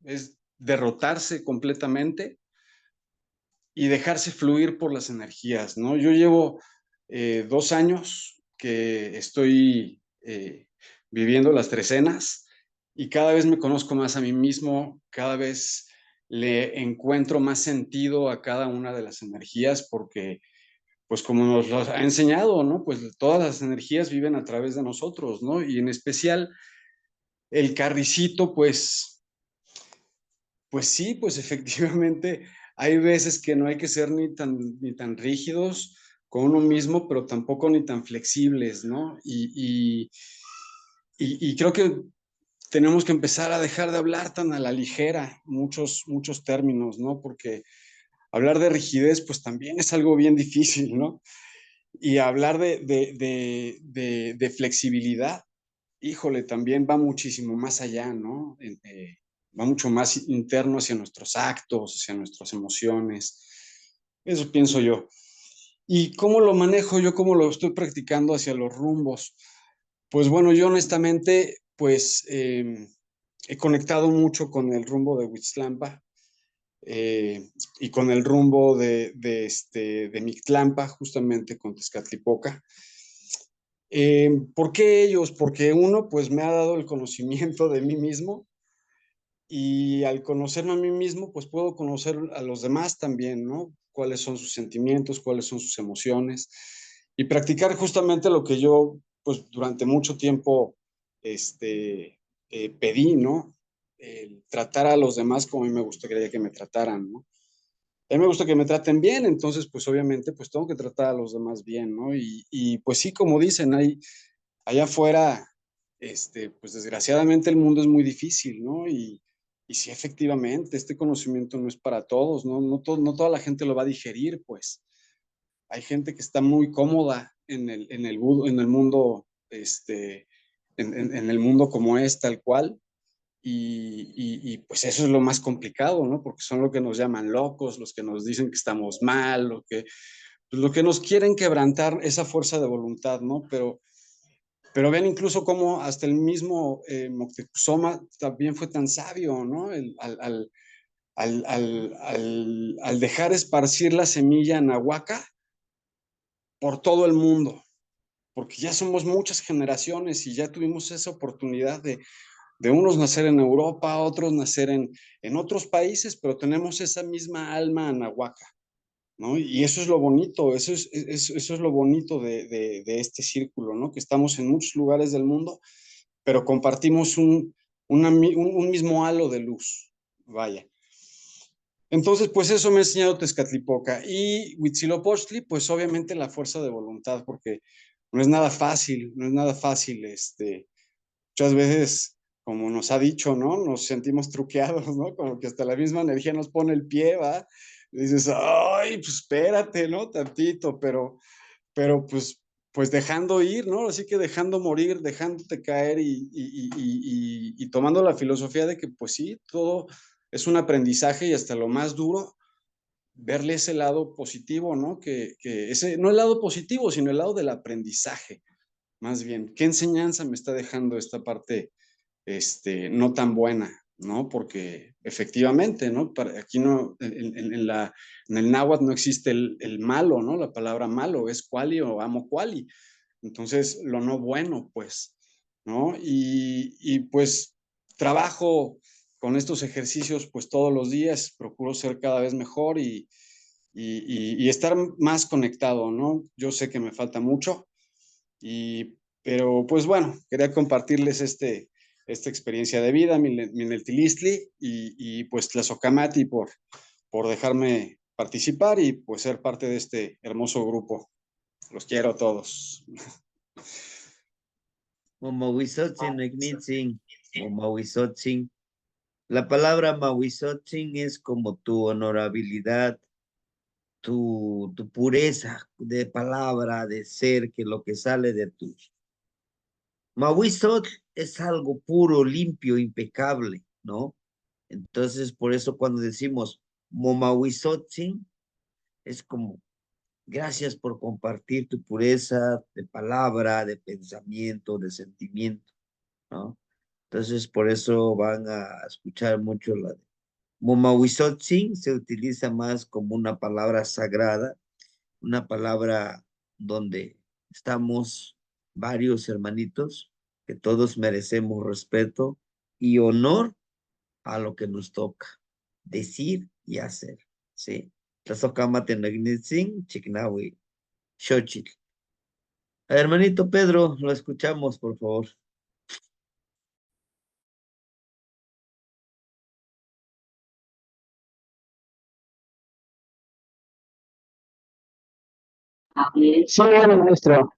es derrotarse completamente y dejarse fluir por las energías, ¿no? Yo llevo 2 años que estoy viviendo las trecenas y cada vez me conozco más a mí mismo, cada vez le encuentro más sentido a cada una de las energías porque, pues como nos lo ha enseñado, ¿no? Pues todas las energías viven a través de nosotros, ¿no? Y en especial el carricito, pues sí, pues efectivamente hay veces que no hay que ser ni tan rígidos con uno mismo, pero tampoco ni tan flexibles, ¿no? Y creo que tenemos que empezar a dejar de hablar tan a la ligera muchos términos, ¿no? Porque hablar de rigidez, pues también es algo bien difícil, ¿no? Y hablar de flexibilidad, híjole, también va muchísimo más allá, ¿no? Va mucho más interno hacia nuestros actos, hacia nuestras emociones. Eso pienso yo. ¿Y cómo lo manejo yo? ¿Cómo lo estoy practicando hacia los rumbos? Pues bueno, yo honestamente, pues he conectado mucho con el rumbo de Huitzlampa y con el rumbo de Mictlampa, justamente con Tezcatlipoca. ¿Por qué ellos? Porque uno, pues me ha dado el conocimiento de mí mismo y al conocerme a mí mismo, pues puedo conocer a los demás también, ¿no? Cuáles son sus sentimientos, cuáles son sus emociones y practicar justamente lo que yo, pues durante mucho tiempo, pedí, ¿no? El tratar a los demás como a mí me gustaría que me trataran, ¿no? A mí me gusta que me traten bien, entonces, pues obviamente, pues tengo que tratar a los demás bien, ¿no? Y pues sí, como dicen, allá afuera, pues desgraciadamente el mundo es muy difícil, ¿no? Y sí, efectivamente, este conocimiento no es para todos, ¿no? No toda la gente lo va a digerir, pues. Hay gente que está muy cómoda en el mundo, en el mundo como es, tal cual. Pues eso es lo más complicado, ¿no? Porque son los que nos llaman locos, los que nos dicen que estamos mal, pues lo que nos quieren quebrantar esa fuerza de voluntad, ¿no? Pero vean incluso cómo hasta el mismo Moctezuma también fue tan sabio, ¿no? Al dejar esparcir la semilla nahuaca por todo el mundo, porque ya somos muchas generaciones y ya tuvimos esa oportunidad de unos nacer en Europa, otros nacer en otros países, pero tenemos esa misma alma nahuaca, ¿no? Y eso es lo bonito, eso es lo bonito de este círculo, ¿no? Que estamos en muchos lugares del mundo, pero compartimos un mismo halo de luz, vaya. Entonces, pues eso me ha enseñado Tezcatlipoca. Y Huitzilopochtli, pues obviamente la fuerza de voluntad, porque no es nada fácil, no es nada fácil, muchas veces, como nos ha dicho, ¿no? Nos sentimos truqueados, ¿no? Como que hasta la misma energía nos pone el pie, ¿va? Y dices, ay, pues espérate, ¿no? Tantito, pero pues dejando ir, ¿no? Así que dejando morir, dejándote caer y tomando la filosofía de que, pues sí, todo es un aprendizaje y hasta lo más duro, verle ese lado positivo, ¿no? Que ese, no el lado positivo, sino el lado del aprendizaje, más bien. ¿Qué enseñanza me está dejando esta parte no tan buena, ¿no? Porque efectivamente, ¿no? Aquí no, en el náhuatl no existe el malo, ¿no? La palabra malo es cuali o amo cuali. Entonces, lo no bueno, pues, ¿no? Y pues trabajo con estos ejercicios pues todos los días, procuro ser cada vez mejor y estar más conectado, ¿no? Yo sé que me falta mucho, pero pues bueno, quería compartirles esta experiencia de vida, mi Neltilistli, y pues Tlazocamati por dejarme participar y pues ser parte de este hermoso grupo. Los quiero a todos. Momahuizotzin, Ignitzin, Momahuizotzin. La palabra Mahuizotzin es como tu honorabilidad, tu pureza de palabra, de ser, que lo que sale de tu. Mahuizot es algo puro, limpio, impecable, ¿no? Entonces, por eso cuando decimos Momahuizotzin, es como gracias por compartir tu pureza de palabra, de pensamiento, de sentimiento, ¿no? Entonces, por eso van a escuchar mucho la de Momahuizotzin, se utiliza más como una palabra sagrada, una palabra donde estamos varios hermanitos, que todos merecemos respeto y honor a lo que nos toca decir y hacer, ¿sí? Tlazocamatenagnitzin, Chignahui, Xochitl. Hermanito Pedro, lo escuchamos, por favor. Sí, bueno, maestro.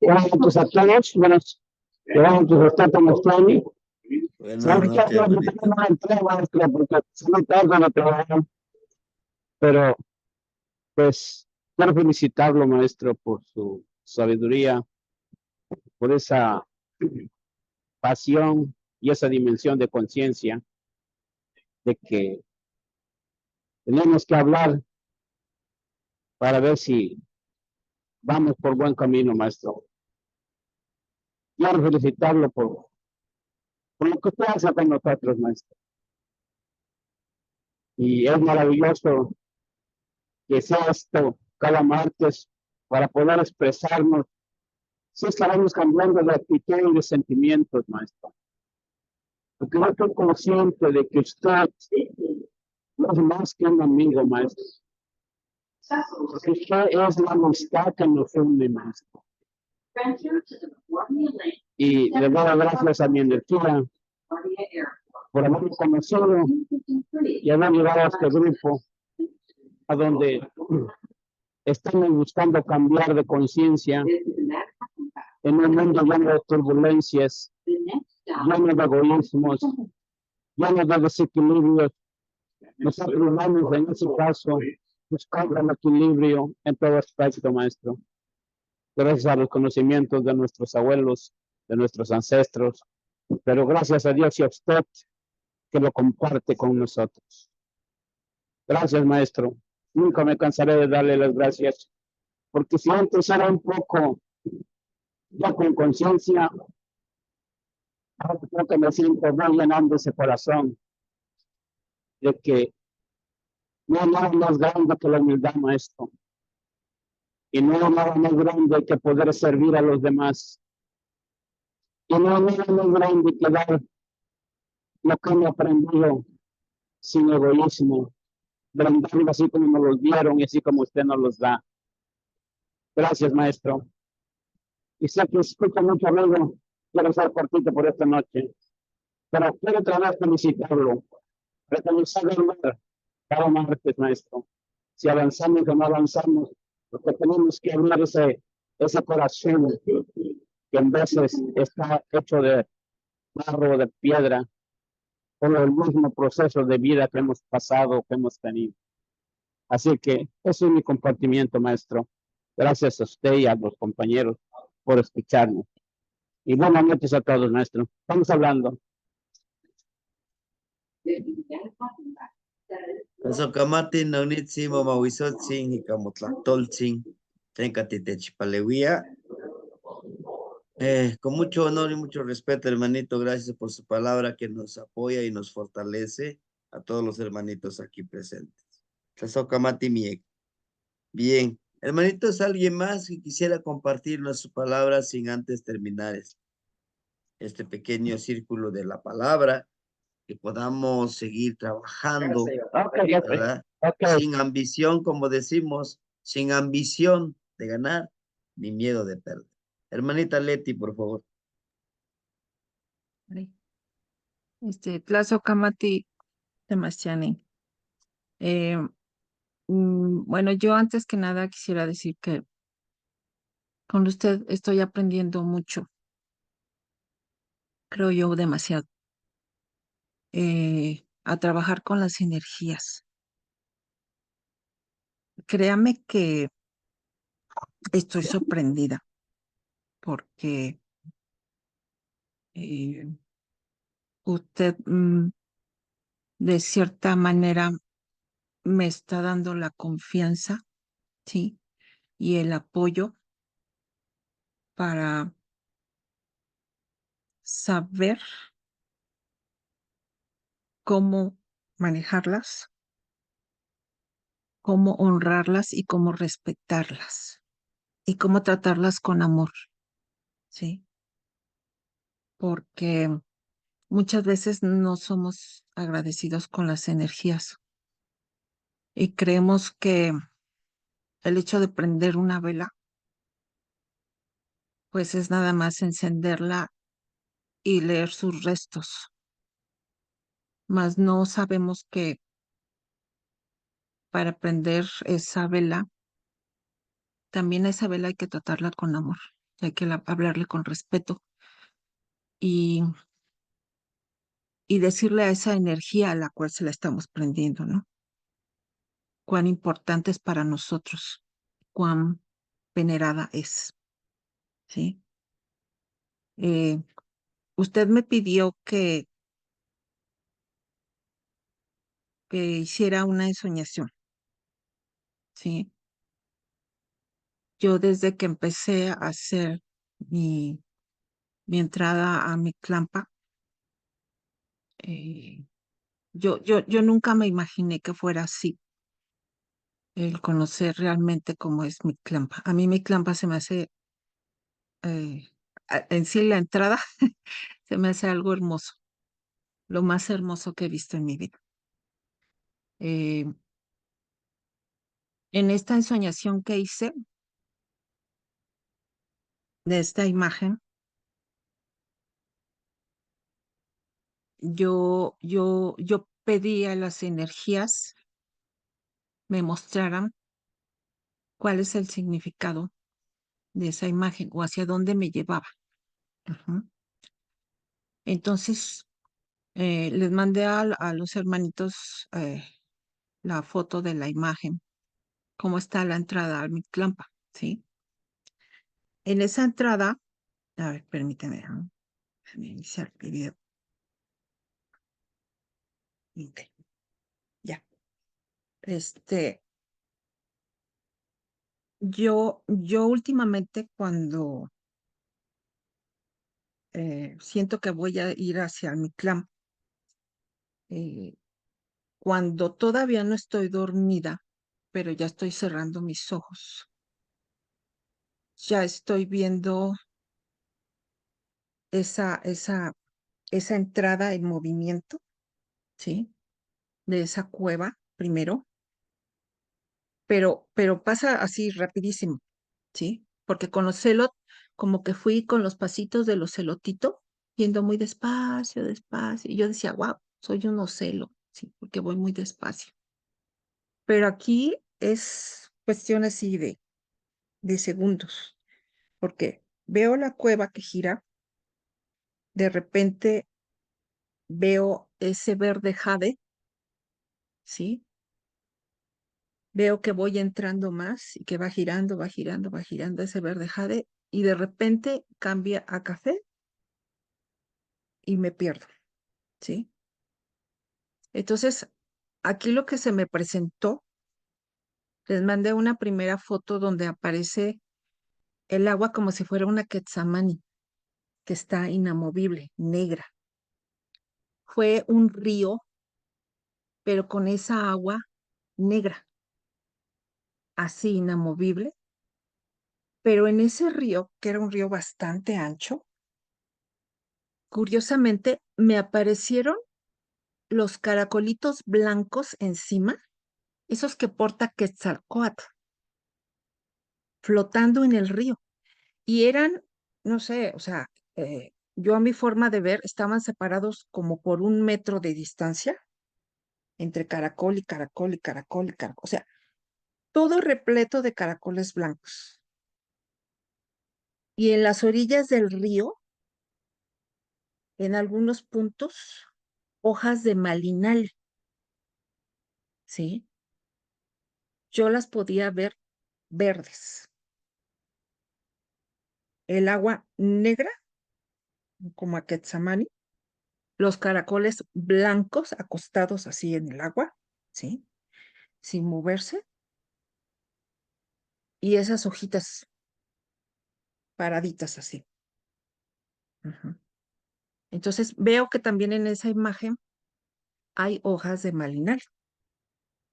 Buenas noches a todos. Buenas noches a todos, Mostrani. Buenas noches, hermanito. No entré, maestro, porque se me tarda la trabajo. Pero, pues, quiero felicitarlo, maestro, por su sabiduría, por esa pasión y esa dimensión de conciencia de que tenemos que hablar para ver si vamos por buen camino, maestro. Quiero felicitarlo por lo que usted hace con nosotros, maestro. Y es maravilloso que sea esto cada martes para poder expresarnos. Si estaremos cambiando de actitud y de sentimientos, maestro. Porque yo estoy consciente de que usted no es más que un amigo, maestro. Porque usted es la amistad que nos une, maestro. Y le doy las gracias a mi energía por haberme conocido y haber llegado a este grupo a donde estamos buscando cambiar de conciencia en un mundo lleno de turbulencias, lleno de egoísmos, lleno de desequilibrios. Nosotros vamos en ese caso buscando el equilibrio en todo aspecto, maestro. Gracias a los conocimientos de nuestros abuelos, de nuestros ancestros, pero gracias a Dios y a usted que lo comparte con nosotros. Gracias, maestro. Nunca me cansaré de darle las gracias, porque si antes era un poco ya con conciencia, ahora creo que me siento muy llenando ese corazón de que no hay nada más grande que la humildad, maestro. Y no hay nada más grande que poder servir a los demás. Y no hay nada más grande que dar lo que he aprendido sin egoísmo, brindarlo así como nos los dieron y así como usted nos los da. Gracias, maestro. Y sé que escucha mucho, amigo. Quiero ser cortito por esta noche. Pero quiero otra vez felicitarlo. Reconocer el mar cada martes, maestro. Si avanzamos o no avanzamos, porque tenemos que abrir ese corazón que en veces está hecho de barro, de piedra, por el mismo proceso de vida que hemos pasado, que hemos tenido. Así que ese es mi compartimiento, maestro. Gracias a usted y a los compañeros por escucharnos. Y buenas noches a todos, maestro. Estamos hablando. Tlazokamati naunitzin, mamahuizotzin, ikamotlactoltzin, tencatitechipaleuia. Con mucho honor y mucho respeto, hermanito, gracias por su palabra que nos apoya y nos fortalece a todos los hermanitos aquí presentes. Tlazokamati miek. Bien, hermanitos, ¿alguien más que quisiera compartirnos su palabra sin antes terminar este pequeño círculo de la palabra? Que podamos seguir trabajando, ¿verdad? Sin ambición, como decimos, sin ambición de ganar, ni miedo de perder. Hermanita Leti, por favor. Tlazokamati Temachani. Bueno, yo antes que nada quisiera decir que con usted estoy aprendiendo mucho, creo yo demasiado, a trabajar con las energías. Créame que estoy sorprendida porque usted de cierta manera me está dando la confianza, ¿sí? Y el apoyo para saber cómo manejarlas, cómo honrarlas y cómo respetarlas y cómo tratarlas con amor, ¿sí? Porque muchas veces no somos agradecidos con las energías y creemos que el hecho de prender una vela, pues es nada más encenderla y leer sus restos, mas no sabemos que para prender esa vela, también a esa vela hay que tratarla con amor, hay que hablarle con respeto y, y decirle a esa energía a la cual se la estamos prendiendo, ¿no? Cuán importante es para nosotros, cuán venerada es, ¿sí? Usted me pidió que hiciera una ensoñación, ¿sí? Yo desde que empecé a hacer mi entrada a mi clampa, yo nunca me imaginé que fuera así, el conocer realmente cómo es mi clampa. A mí mi clampa se me hace, en sí la entrada, se me hace algo hermoso, lo más hermoso que he visto en mi vida. Eh, en esta ensoñación que hice de esta imagen, yo pedí a las energías me mostraran cuál es el significado de esa imagen o hacia dónde me llevaba. Ujú. Entonces, les mandé a los hermanitos la foto de la imagen, cómo está la entrada al Mictlampa, ¿sí? En esa entrada, a ver, permíteme, ¿no? Déjame iniciar el video. Ok, ya. Yo últimamente cuando siento que voy a ir hacia el Mictlán, cuando todavía no estoy dormida, pero ya estoy cerrando mis ojos, ya estoy viendo esa entrada en movimiento, ¿sí? De esa cueva primero, pero pasa así rapidísimo, ¿sí? Porque con los celot, como que fui con los pasitos de los celotito, yendo muy despacio, despacio, y yo decía, wow, soy un ocelo, ¿sí? Porque voy muy despacio. Pero aquí es cuestión así de segundos, porque veo la cueva que gira, de repente veo ese verde jade, ¿sí? Veo que voy entrando más y que va girando, va girando, va girando ese verde jade y de repente cambia a café y me pierdo, ¿sí? Entonces, aquí lo que se me presentó, les mandé una primera foto donde aparece el agua como si fuera una Quetzamani, que está inamovible, negra. Fue un río, pero con esa agua negra, así inamovible. Pero en ese río, que era un río bastante ancho, curiosamente me aparecieron los caracolitos blancos encima, esos que porta Quetzalcóatl, flotando en el río. Y eran, no sé, o sea, yo a mi forma de ver, estaban separados como por 1 metro de distancia entre caracol y caracol y caracol y caracol. O sea, todo repleto de caracoles blancos. Y en las orillas del río, en algunos puntos, hojas de malinal, ¿sí? Yo las podía ver verdes. El agua negra, como a Quetzamani, los caracoles blancos acostados así en el agua, ¿sí? Sin moverse, y esas hojitas paraditas así. Ujú. Entonces veo que también en esa imagen hay hojas de malinal,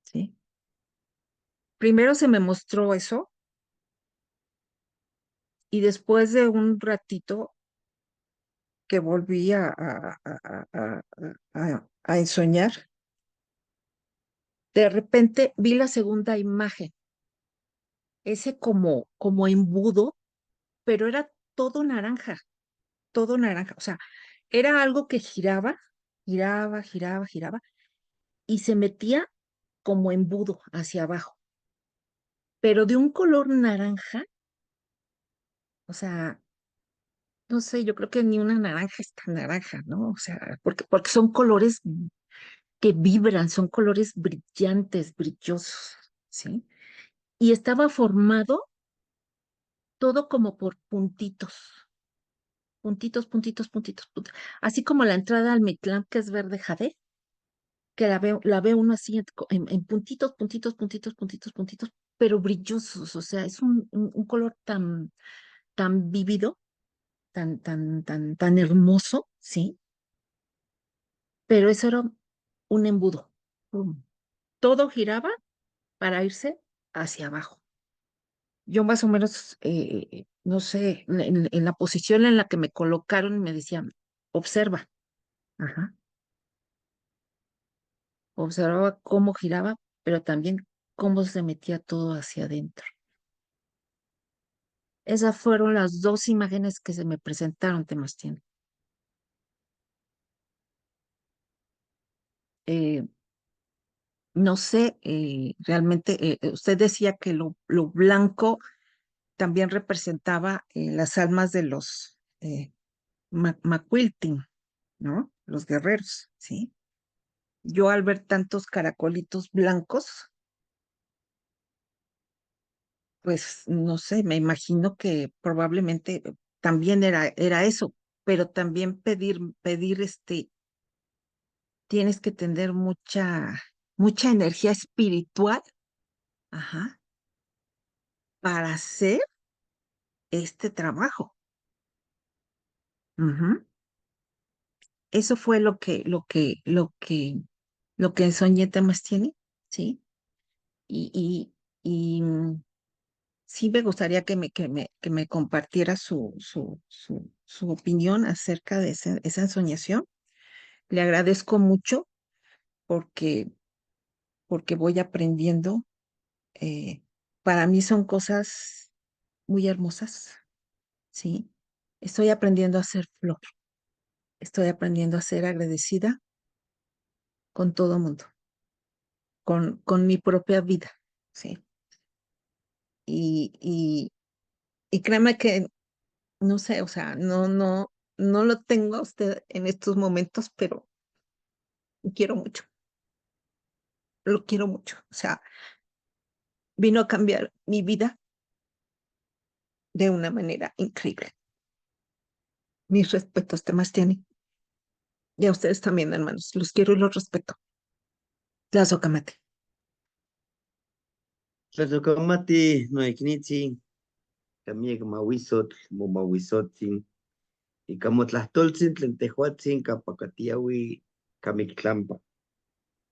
¿sí? Primero se me mostró eso y después de un ratito que volví a ensoñar, de repente vi la segunda imagen, ese como embudo, pero era todo naranja, o sea, era algo que giraba, giraba, giraba, giraba y se metía como embudo hacia abajo, pero de un color naranja, o sea, no sé, yo creo que ni una naranja es tan naranja, ¿no? O sea, porque son colores que vibran, son colores brillantes, brillosos, ¿sí? Y estaba formado todo como por puntitos, puntitos, puntitos, puntitos, puntitos. Así como la entrada al Mictlán, que es verde jade, que la ve uno así en puntitos, puntitos, puntitos, puntitos, puntitos, pero brillosos, o sea, es un color tan vívido, tan hermoso, ¿sí? Pero eso era un embudo. ¡Pum! Todo giraba para irse hacia abajo. Yo más o menos, no sé, en la posición en la que me colocaron, me decían, observa. Ajá. Observaba cómo giraba, pero también cómo se metía todo hacia adentro. Esas fueron las dos imágenes que se me presentaron, Temastien. Eh, no sé, realmente, usted decía que lo blanco también representaba las almas de los Macuiltin, ¿no? Los guerreros, ¿sí? Yo al ver tantos caracolitos blancos, pues no sé, me imagino que probablemente también era eso, pero también pedir tienes que tener mucha energía espiritual, ajá, para hacer este trabajo. Ujú. Eso fue lo que soñé temas tiene, ¿sí? Y, sí me gustaría que me compartiera su opinión acerca de esa ensoñación. Le agradezco mucho porque, porque voy aprendiendo. eh, para mí son cosas muy hermosas, ¿sí? Estoy aprendiendo a ser flor, estoy aprendiendo a ser agradecida con todo mundo, con mi propia vida, ¿sí? Y créeme que, no sé, o sea, no lo tengo a usted en estos momentos, pero lo quiero mucho, lo quiero mucho. O sea, vino a cambiar mi vida de una manera increíble. Mis respetos, Temasteni. Y a ustedes también, hermanos. Los quiero y los respeto. Tlazocamati. Tlazocamati, noicnitzi, camiec mahuizotl, momahuizotzin, y camotlastoltzin, tlentejuatzin, capacatiahui, camictlampa.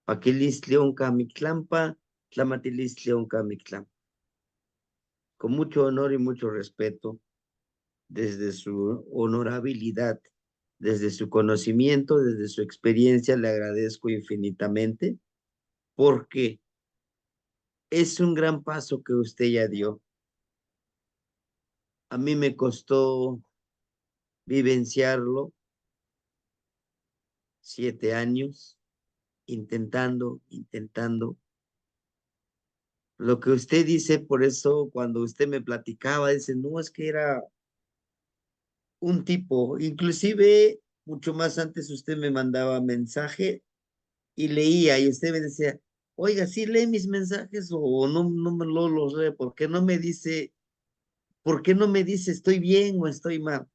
Paquilistleón camictlampa, tlamatilistleón camictlampa. Con mucho honor y mucho respeto, desde su honorabilidad, desde su conocimiento, desde su experiencia, le agradezco infinitamente, porque es un gran paso que usted ya dio. A mí me costó vivenciarlo 7 años, intentando. Lo que usted dice, por eso cuando usted me platicaba, dice, no, es que era un tipo, inclusive mucho más antes usted me mandaba mensaje y leía y usted me decía, oiga, ¿sí lee mis mensajes o no me los lee? ¿Por qué no me dice estoy bien o estoy mal?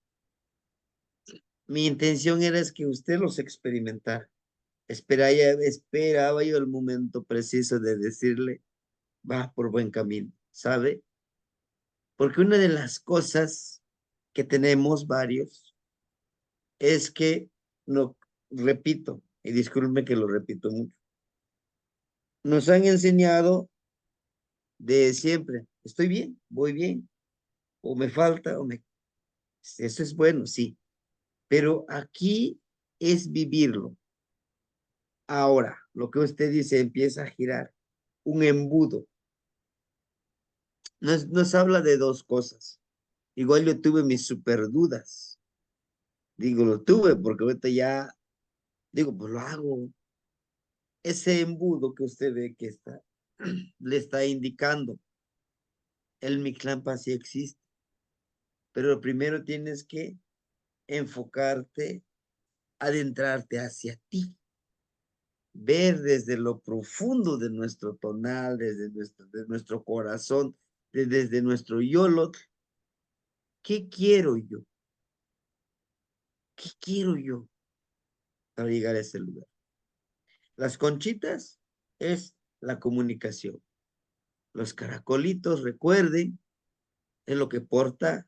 Mi intención era es que usted los experimentara. Esperaba yo el momento preciso de decirle, va por buen camino, ¿sabe? Porque una de las cosas que tenemos varios es que, no, repito, y discúlpeme que lo repito mucho, nos han enseñado de siempre, estoy bien, voy bien, o me falta, eso es bueno, sí, pero aquí es vivirlo. Ahora, lo que usted dice empieza a girar, un embudo. Nos habla de dos cosas. Igual yo tuve mis super dudas. Digo, lo tuve porque ahorita ya, digo, pues lo hago. Ese embudo que usted ve que está, le está indicando, el Mictlampa sí existe, pero primero tienes que enfocarte, adentrarte hacia ti, ver desde lo profundo de nuestro tonal, de nuestro corazón, desde nuestro yolot, ¿qué quiero yo? ¿Qué quiero yo para llegar a ese lugar? Las conchitas es la comunicación. Los caracolitos, recuerden, es lo que porta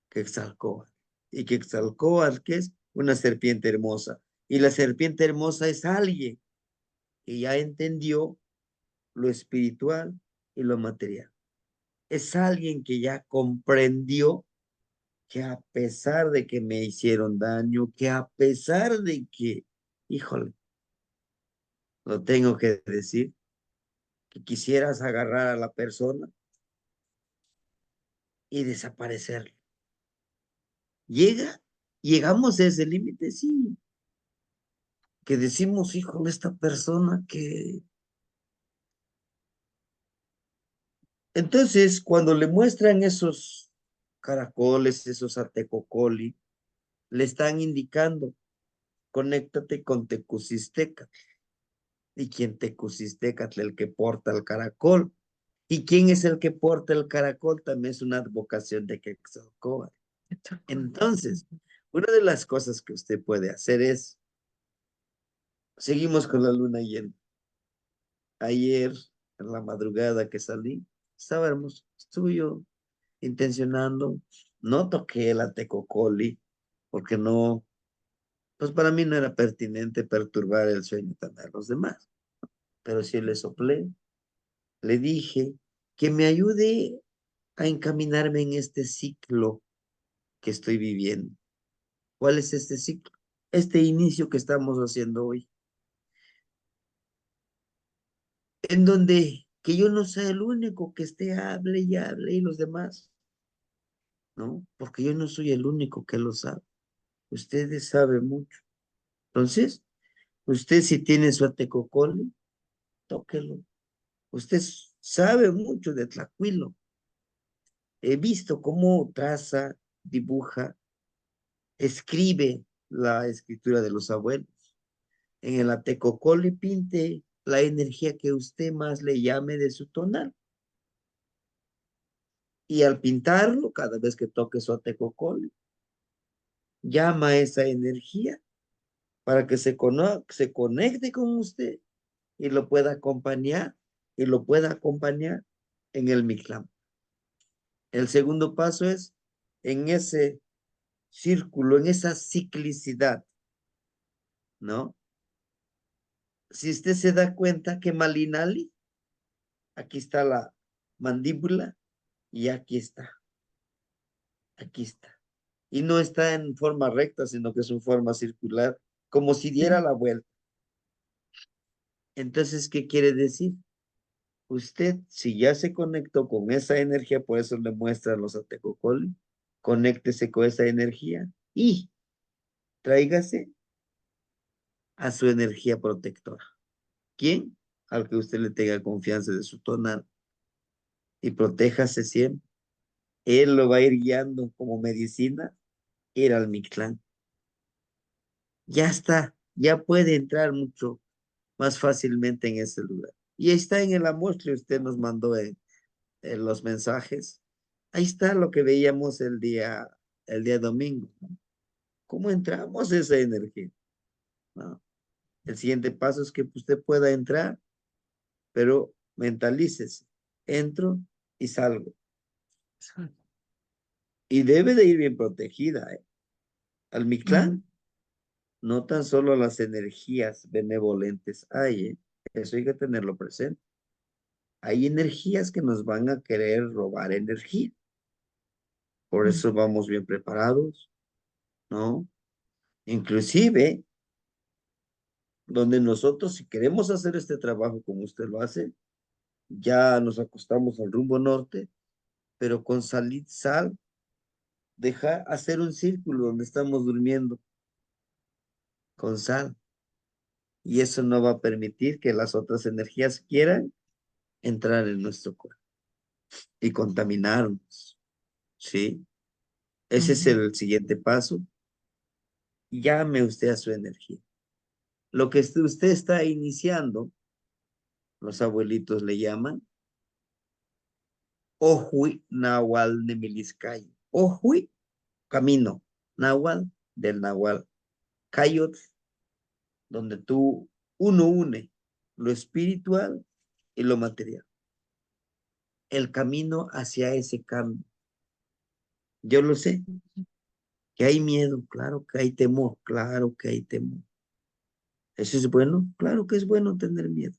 Quetzalcóatl. Y Quetzalcóatl, que es una serpiente hermosa. Y la serpiente hermosa es alguien que ya entendió lo espiritual y lo material. Es alguien que ya comprendió que a pesar de que me hicieron daño, que a pesar de que, híjole, lo tengo que decir, que quisieras agarrar a la persona y desaparecerlo. Llegamos a ese límite, sí, que decimos, híjole, esta persona que... Entonces, cuando le muestran esos caracoles, esos atecocoli, le están indicando, conéctate con Tecucisteca. ¿Y quién Tecucisteca? El que porta el caracol. ¿Y quién es el que porta el caracol? También es una advocación de Quetzalcóatl. Entonces, una de las cosas que usted puede hacer es, seguimos con la luna llena. Ayer, en la madrugada que salí, estaba hermoso. Estuve yo intencionando, no toqué la tecocoli, porque no, pues para mí no era pertinente perturbar el sueño también a los demás. Pero sí le soplé, le dije que me ayude a encaminarme en este ciclo que estoy viviendo. ¿Cuál es este ciclo? Este inicio que estamos haciendo hoy. En donde que yo no sea el único que esté hable y los demás, ¿no? Porque yo no soy el único que lo sabe. Ustedes saben mucho. Entonces, usted si tiene su atecocole, tóquelo. Usted sabe mucho de Tlacuilo. He visto cómo traza, dibuja, escribe la escritura de los abuelos. En el atecocole pinte la energía que usted más le llame de su tonal. Y al pintarlo, cada vez que toque su atecocole, llama esa energía para que se conecte con usted y lo pueda acompañar, en el Mictlán. El segundo paso es en ese círculo, en esa ciclicidad, ¿no? Si usted se da cuenta que Malinali, aquí está la mandíbula y aquí está. Y no está en forma recta, sino que es en forma circular, como si diera la vuelta. Entonces, ¿qué quiere decir? Usted, si ya se conectó con esa energía, por eso le muestran los atecocoli, conéctese con esa energía y tráigase a su energía protectora. ¿Quién? Al que usted le tenga confianza de su tonal. Y protéjase siempre. Él lo va a ir guiando como medicina, ir al Mictlán. Ya está, ya puede entrar mucho más fácilmente en ese lugar. Y ahí está en el amor que usted nos mandó en los mensajes. Ahí está lo que veíamos el día domingo, ¿no? ¿Cómo entramos esa energía? ¿No? El siguiente paso es que usted pueda entrar, pero mentalícese. Entro y salgo. Y debe de ir bien protegida, ¿eh? Al Mictlán, no tan solo las energías benevolentes hay, ¿eh? Eso hay que tenerlo presente. Hay energías que nos van a querer robar energía. Por eso vamos bien preparados, ¿no? Inclusive, donde nosotros, si queremos hacer este trabajo como usted lo hace, ya nos acostamos al rumbo norte, pero con sal, deja hacer un círculo donde estamos durmiendo, con sal. Y eso no va a permitir que las otras energías quieran entrar en nuestro cuerpo y contaminarnos, ¿sí? Ese es el siguiente paso. Llame usted a su energía. Lo que usted está iniciando, los abuelitos le llaman Ohui Nahual Nemiliscay. Ohui, camino. Nahual, del Nahual. Cayot, donde uno une lo espiritual y lo material. El camino hacia ese cambio. Yo lo sé. Que hay miedo, claro que hay temor, claro que hay temor. ¿Eso es bueno? Claro que es bueno tener miedo.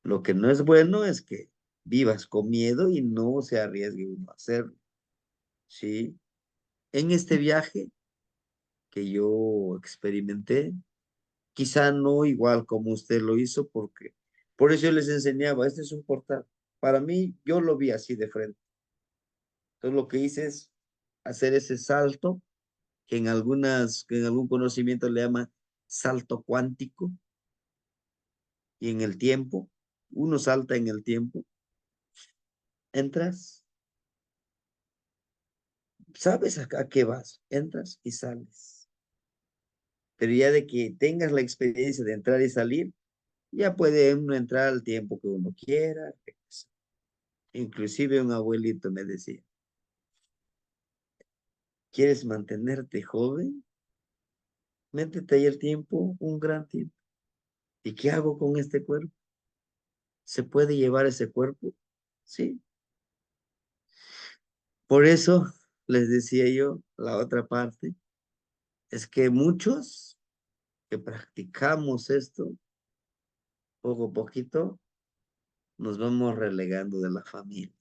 Lo que no es bueno es que vivas con miedo y no se arriesgue uno a hacerlo. ¿Sí? En este viaje que yo experimenté, quizá no igual como usted lo hizo, porque por eso yo les enseñaba, este es un portal. Para mí, yo lo vi así de frente. Entonces lo que hice es hacer ese salto, que en algún conocimiento le llama salto cuántico, y en el tiempo, uno salta en el tiempo, entras, sabes a qué vas, entras y sales. Pero ya de que tengas la experiencia de entrar y salir, ya puede uno entrar al tiempo que uno quiera. Inclusive un abuelito me decía, ¿quieres mantenerte joven? Métete ahí el tiempo, un gran tiempo. ¿Y qué hago con este cuerpo? ¿Se puede llevar ese cuerpo? Sí. Por eso les decía yo, la otra parte, es que muchos que practicamos esto, poco a poquito, nos vamos relegando de la familia.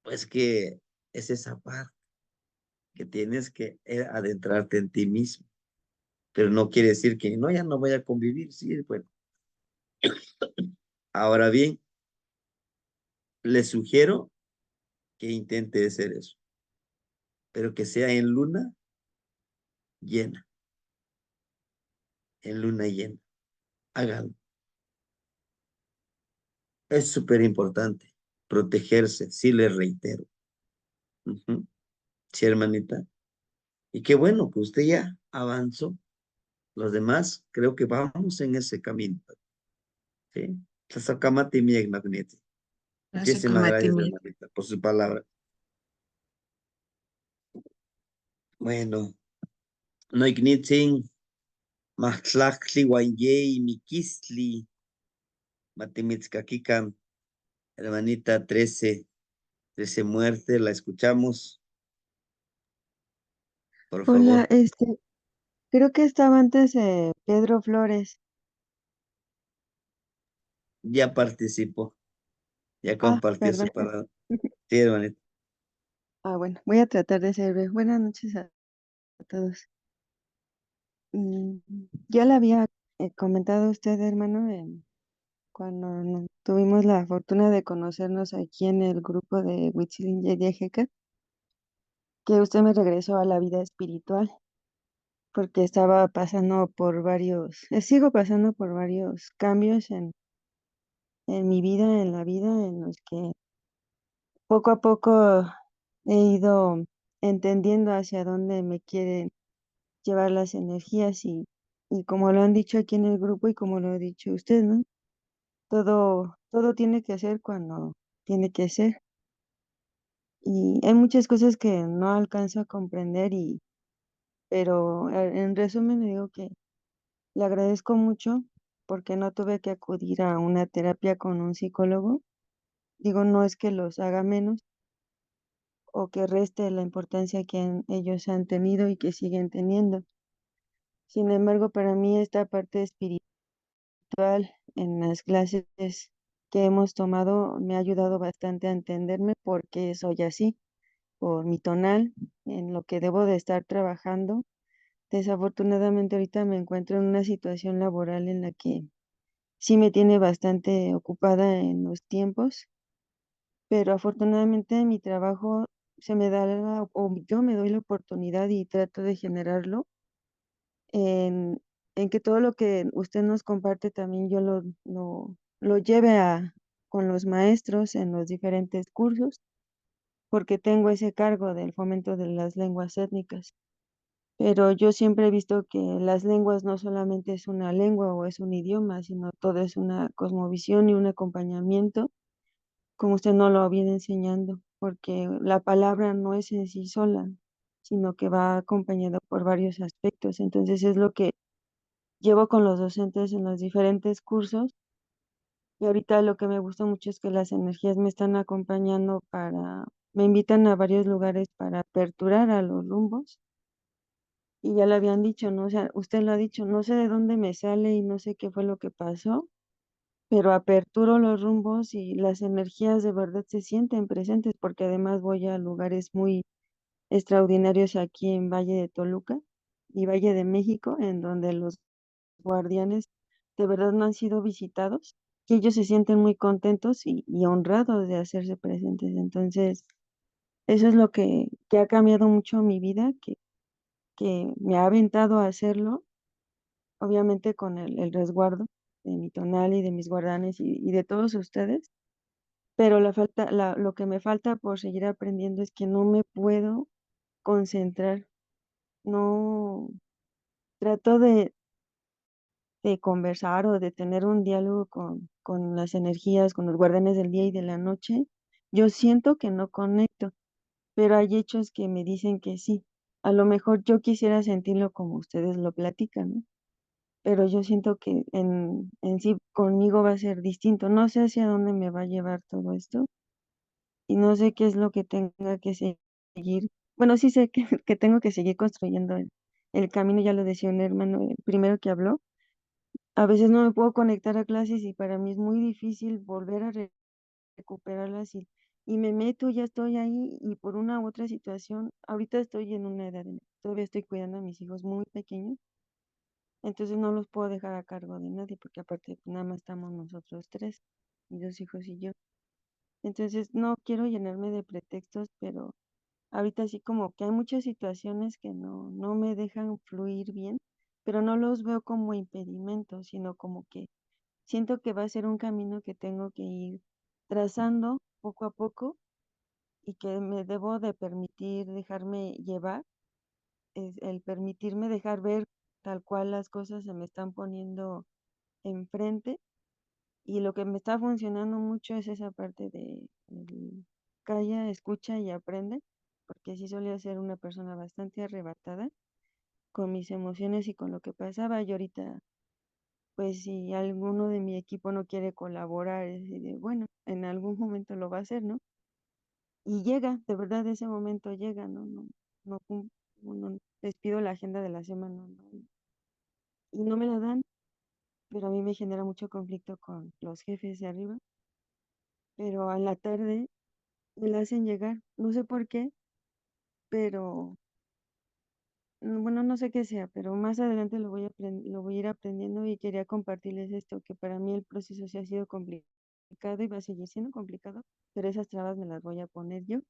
Pues que es esa parte que tienes que adentrarte en ti mismo. Pero no quiere decir que no, ya no voy a convivir. Sí, bueno. Ahora bien, le sugiero que intente hacer eso, pero que sea en luna llena, en luna llena. Hágalo. Es súper importante protegerse, sí le reitero. Ujú. Sí, hermanita. Y qué bueno que usted ya avanzó. Los demás creo que vamos en ese camino. ¿Sí? Tlasakamati miek nagneti. Muchísimas gracias, hermanita, por su palabra. Bueno, no igniting, Mahtlahtli, Wanyei, Mikistli, Matimitzcaquica, hermanita 13 muertes, la escuchamos, por Hola, favor. creo que estaba antes Pedro Flores. Ya participó, ya Ah, compartió perdón. separado. Sí, hermanita. Ah, bueno, voy a tratar de ser breve. Buenas noches a todos. Mm, Ya le había comentado a usted, hermano, cuando tuvimos la fortuna de conocernos aquí en el grupo de Huitzilin Yediajeca, que usted me regresó a la vida espiritual, porque estaba pasando por sigo pasando por varios cambios en mi vida, en la vida, en los que poco a poco he ido entendiendo hacia dónde me quieren llevar las energías y como lo han dicho aquí en el grupo y como lo ha dicho usted, ¿no? Todo tiene que ser cuando tiene que ser. Y hay muchas cosas que no alcanzo a comprender pero en resumen le digo que le agradezco mucho porque no tuve que acudir a una terapia con un psicólogo. Digo, no es que los haga menos o que reste la importancia que ellos han tenido y que siguen teniendo. Sin embargo, para mí esta parte espiritual en las clases que hemos tomado me ha ayudado bastante a entenderme por qué soy así, por mi tonal, en lo que debo de estar trabajando. Desafortunadamente ahorita me encuentro en una situación laboral en la que sí me tiene bastante ocupada en los tiempos, pero afortunadamente mi trabajo se me da o yo me doy la oportunidad y trato de generarlo en, en que todo lo que usted nos comparte también yo lo lleve con los maestros en los diferentes cursos, porque tengo ese cargo del fomento de las lenguas étnicas. Pero yo siempre he visto que las lenguas no solamente es una lengua o es un idioma, sino todo es una cosmovisión y un acompañamiento, como usted nos lo viene enseñando, porque la palabra no es en sí sola, sino que va acompañada por varios aspectos. Entonces es lo que llevo con los docentes en los diferentes cursos y ahorita lo que me gusta mucho es que las energías me están acompañando me invitan a varios lugares para aperturar a los rumbos y ya le habían dicho, ¿no? O sea, usted lo ha dicho, no sé de dónde me sale y no sé qué fue lo que pasó, pero aperturo los rumbos y las energías de verdad se sienten presentes porque además voy a lugares muy extraordinarios aquí en Valle de Toluca y Valle de México, en donde los guardianes de verdad no han sido visitados, que ellos se sienten muy contentos y honrados de hacerse presentes. Entonces, eso es lo que ha cambiado mucho mi vida, que me ha aventado a hacerlo, obviamente con el resguardo de mi tonal y de mis guardianes y de todos ustedes, pero lo que me falta por seguir aprendiendo es que no me puedo concentrar, no trato de conversar o de tener un diálogo con las energías, con los guardianes del día y de la noche, yo siento que no conecto, pero hay hechos que me dicen que sí. A lo mejor yo quisiera sentirlo como ustedes lo platican, ¿no? Pero yo siento que en sí conmigo va a ser distinto. No sé hacia dónde me va a llevar todo esto y no sé qué es lo que tenga que seguir. Bueno, sí sé que, que tengo que seguir construyendo el camino, ya lo decía un hermano, el primero que habló. A veces no me puedo conectar a clases y para mí es muy difícil volver a recuperarlas y me meto, ya estoy ahí y por una u otra situación, ahorita estoy en una edad en la que todavía estoy cuidando a mis hijos muy pequeños, entonces no los puedo dejar a cargo de nadie porque aparte pues, nada más estamos nosotros tres, mis dos hijos y yo. Entonces no quiero llenarme de pretextos, pero ahorita sí como que hay muchas situaciones que no me dejan fluir bien, pero no los veo como impedimentos, sino como que siento que va a ser un camino que tengo que ir trazando poco a poco y que me debo de permitir dejarme llevar, es el permitirme dejar ver tal cual las cosas se me están poniendo enfrente y lo que me está funcionando mucho es esa parte de calla, escucha y aprende, porque sí solía ser una persona bastante arrebatada con mis emociones y con lo que pasaba. Y ahorita, pues si alguno de mi equipo no quiere colaborar, es de, bueno, en algún momento lo va a hacer, ¿no? Y llega, de verdad, ese momento llega, ¿no? No les pido la agenda de la semana, ¿no? Y no me la dan, pero a mí me genera mucho conflicto con los jefes de arriba. Pero a la tarde me la hacen llegar, no sé por qué, pero bueno, no sé qué sea, pero más adelante lo voy a ir aprendiendo y quería compartirles esto, que para mí el proceso sí ha sido complicado y va a seguir siendo complicado, pero esas trabas me las voy a poner yo.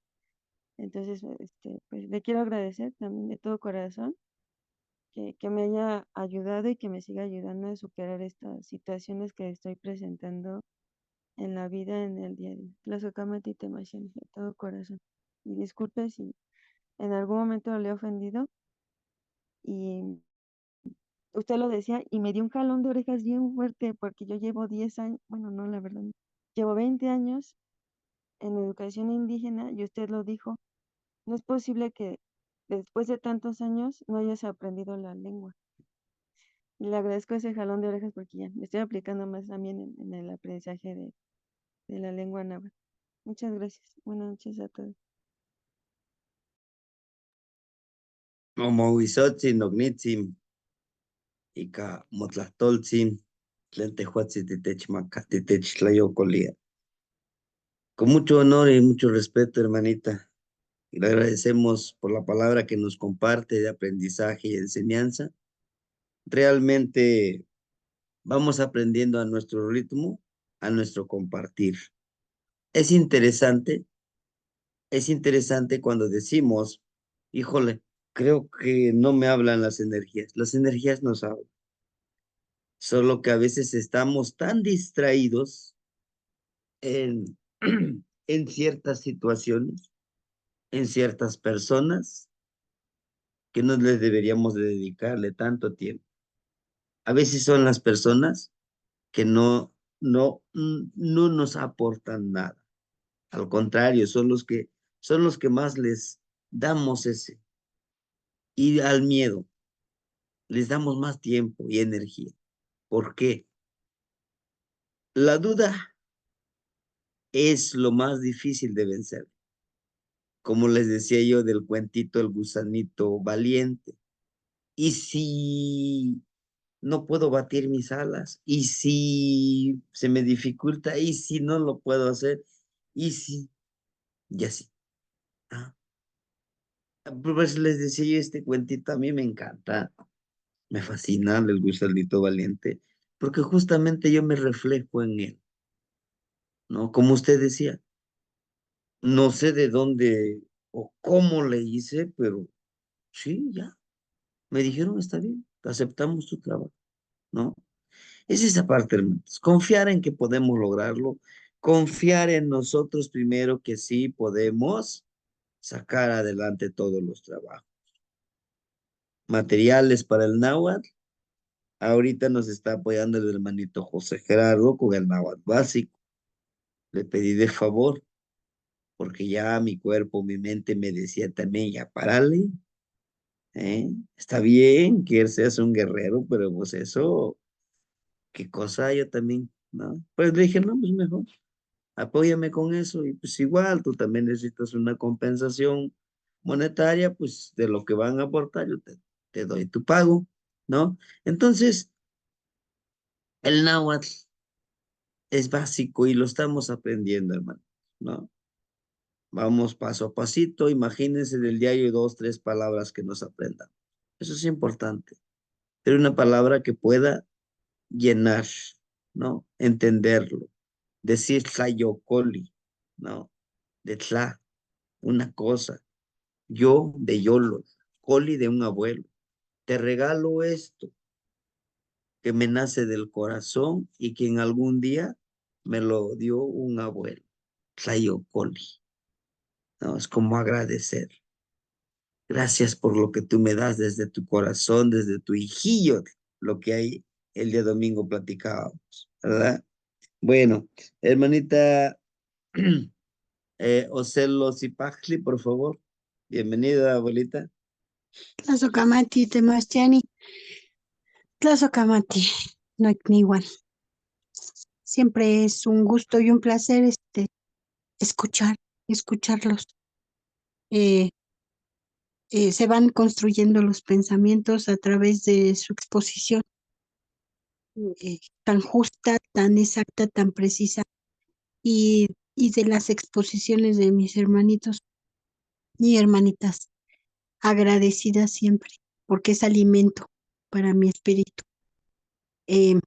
Entonces, pues le quiero agradecer también de todo corazón que me haya ayudado y que me siga ayudando a superar estas situaciones que estoy presentando en la vida, en el día a día. Tlazocamati Temachén, de todo corazón. Y disculpe si en algún momento le he ofendido y usted lo decía y me dio un jalón de orejas bien fuerte porque yo llevo 10 años, bueno, no, la verdad, no, llevo 20 años en educación indígena y usted lo dijo, no es posible que después de tantos años no hayas aprendido la lengua. Y le agradezco ese jalón de orejas porque ya me estoy aplicando más también en el aprendizaje de la lengua náhuatl. Muchas gracias. Buenas noches a todos. Como Huizotzin, Nognitzin, Ika Motlahtoltzin, Tlentehuatzin, Titechmaca, Titechtlayocolia. Con mucho honor y mucho respeto, hermanita. Y le agradecemos por la palabra que nos comparte de aprendizaje y enseñanza. Realmente vamos aprendiendo a nuestro ritmo, a nuestro compartir. Es interesante cuando decimos, híjole, creo que no me hablan las energías. Las energías nos hablan. Solo que a veces estamos tan distraídos en, en ciertas situaciones, en ciertas personas, que no les deberíamos de dedicarle tanto tiempo. A veces son las personas que no nos aportan nada. Al contrario, son los que más les damos ese. Y al miedo, les damos más tiempo y energía. ¿Por qué? La duda es lo más difícil de vencer. Como les decía yo del cuentito El gusanito valiente. ¿Y si no puedo batir mis alas? ¿Y si se me dificulta? ¿Y si no lo puedo hacer? ¿Y si? Y así. Ah, pues les decía yo, este cuentito a mí me encanta, me fascina el gusanito valiente, porque justamente yo me reflejo en él, ¿no? Como usted decía, no sé de dónde o cómo le hice, pero sí, ya. Me dijeron, está bien, aceptamos tu trabajo, ¿no? Es esa parte, hermanos. Confiar en que podemos lograrlo, confiar en nosotros primero que sí podemos sacar adelante todos los trabajos. Materiales para el náhuatl. Ahorita nos está apoyando el hermanito José Gerardo con el náhuatl básico. Le pedí de favor, porque ya mi cuerpo, mi mente me decía también, ya párale, ¿eh? Está bien que él seas un guerrero, pero pues eso, qué cosa yo también, ¿no? Pues le dije, no, pues mejor, apóyame con eso y pues igual tú también necesitas una compensación monetaria, pues de lo que van a aportar, te doy tu pago, ¿no? Entonces, el náhuatl es básico y lo estamos aprendiendo, hermano, ¿no? Vamos paso a pasito, imagínense del diario 2, 3 palabras que nos aprendan. Eso es importante. Pero una palabra que pueda llenar, ¿no? Entenderlo. Decir tlayocoli, ¿no? De tla, una cosa. Yo de yolo, coli de un abuelo. Te regalo esto que me nace del corazón y que en algún día me lo dio un abuelo. Tlayocoli, ¿no? Es como agradecer. Gracias por lo que tú me das desde tu corazón, desde tu hijillo, lo que ahí el día domingo platicábamos, ¿verdad? Bueno, hermanita Ocelo Zipajli, por favor. Bienvenida, abuelita. Tlazocamati, Temastiani, Tlazocamati, no igual. Siempre es un gusto y un placer escucharlos. Eh, se van construyendo los pensamientos a través de su exposición, tan justa, tan exacta, tan precisa, y de las exposiciones de mis hermanitos y hermanitas, agradecida siempre, porque es alimento para mi espíritu. Eh,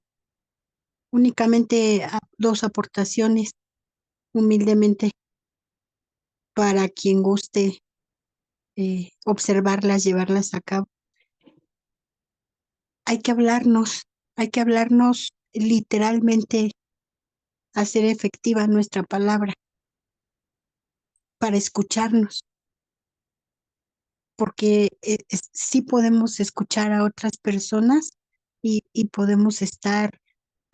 Únicamente dos aportaciones, humildemente, para quien guste observarlas, llevarlas a cabo. Hay que hablarnos literalmente, hacer efectiva nuestra palabra para escucharnos, porque sí podemos escuchar a otras personas y podemos estar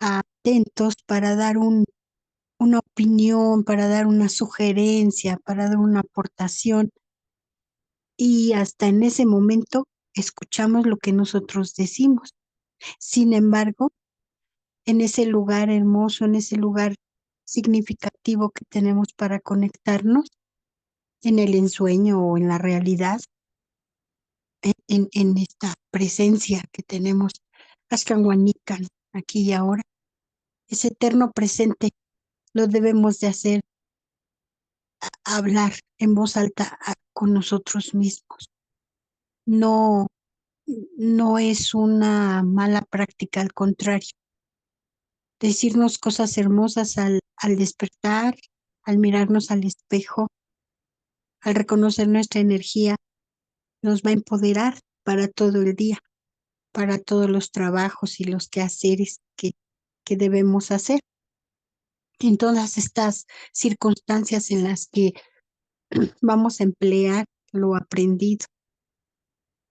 atentos para dar una opinión, para dar una sugerencia, para dar una aportación, y hasta en ese momento escuchamos lo que nosotros decimos. Sin embargo, en ese lugar hermoso, en ese lugar significativo que tenemos para conectarnos, en el ensueño o en la realidad, en esta presencia que tenemos, Ashkanwanikan, aquí y ahora, ese eterno presente, lo debemos de hacer, hablar en voz alta con nosotros mismos. No, no es una mala práctica, al contrario, decirnos cosas hermosas al despertar, al mirarnos al espejo, al reconocer nuestra energía, nos va a empoderar para todo el día, para todos los trabajos y los quehaceres que debemos hacer. En todas estas circunstancias en las que vamos a emplear lo aprendido.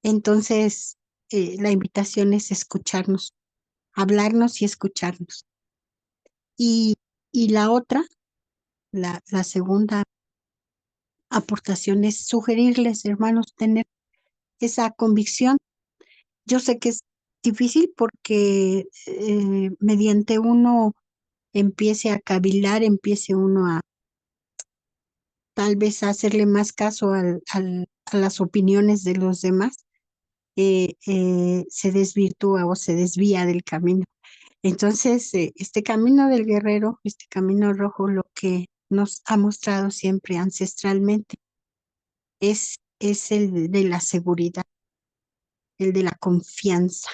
Entonces, la invitación es escucharnos, hablarnos y escucharnos. Y la otra, la segunda aportación es sugerirles, hermanos, tener esa convicción. Yo sé que es difícil porque mediante uno empiece a cavilar, empiece uno a tal vez a hacerle más caso a las opiniones de los demás, se desvirtúa o se desvía del camino. Entonces, este camino del guerrero, este camino rojo, lo que nos ha mostrado siempre ancestralmente es el de la seguridad, el de la confianza.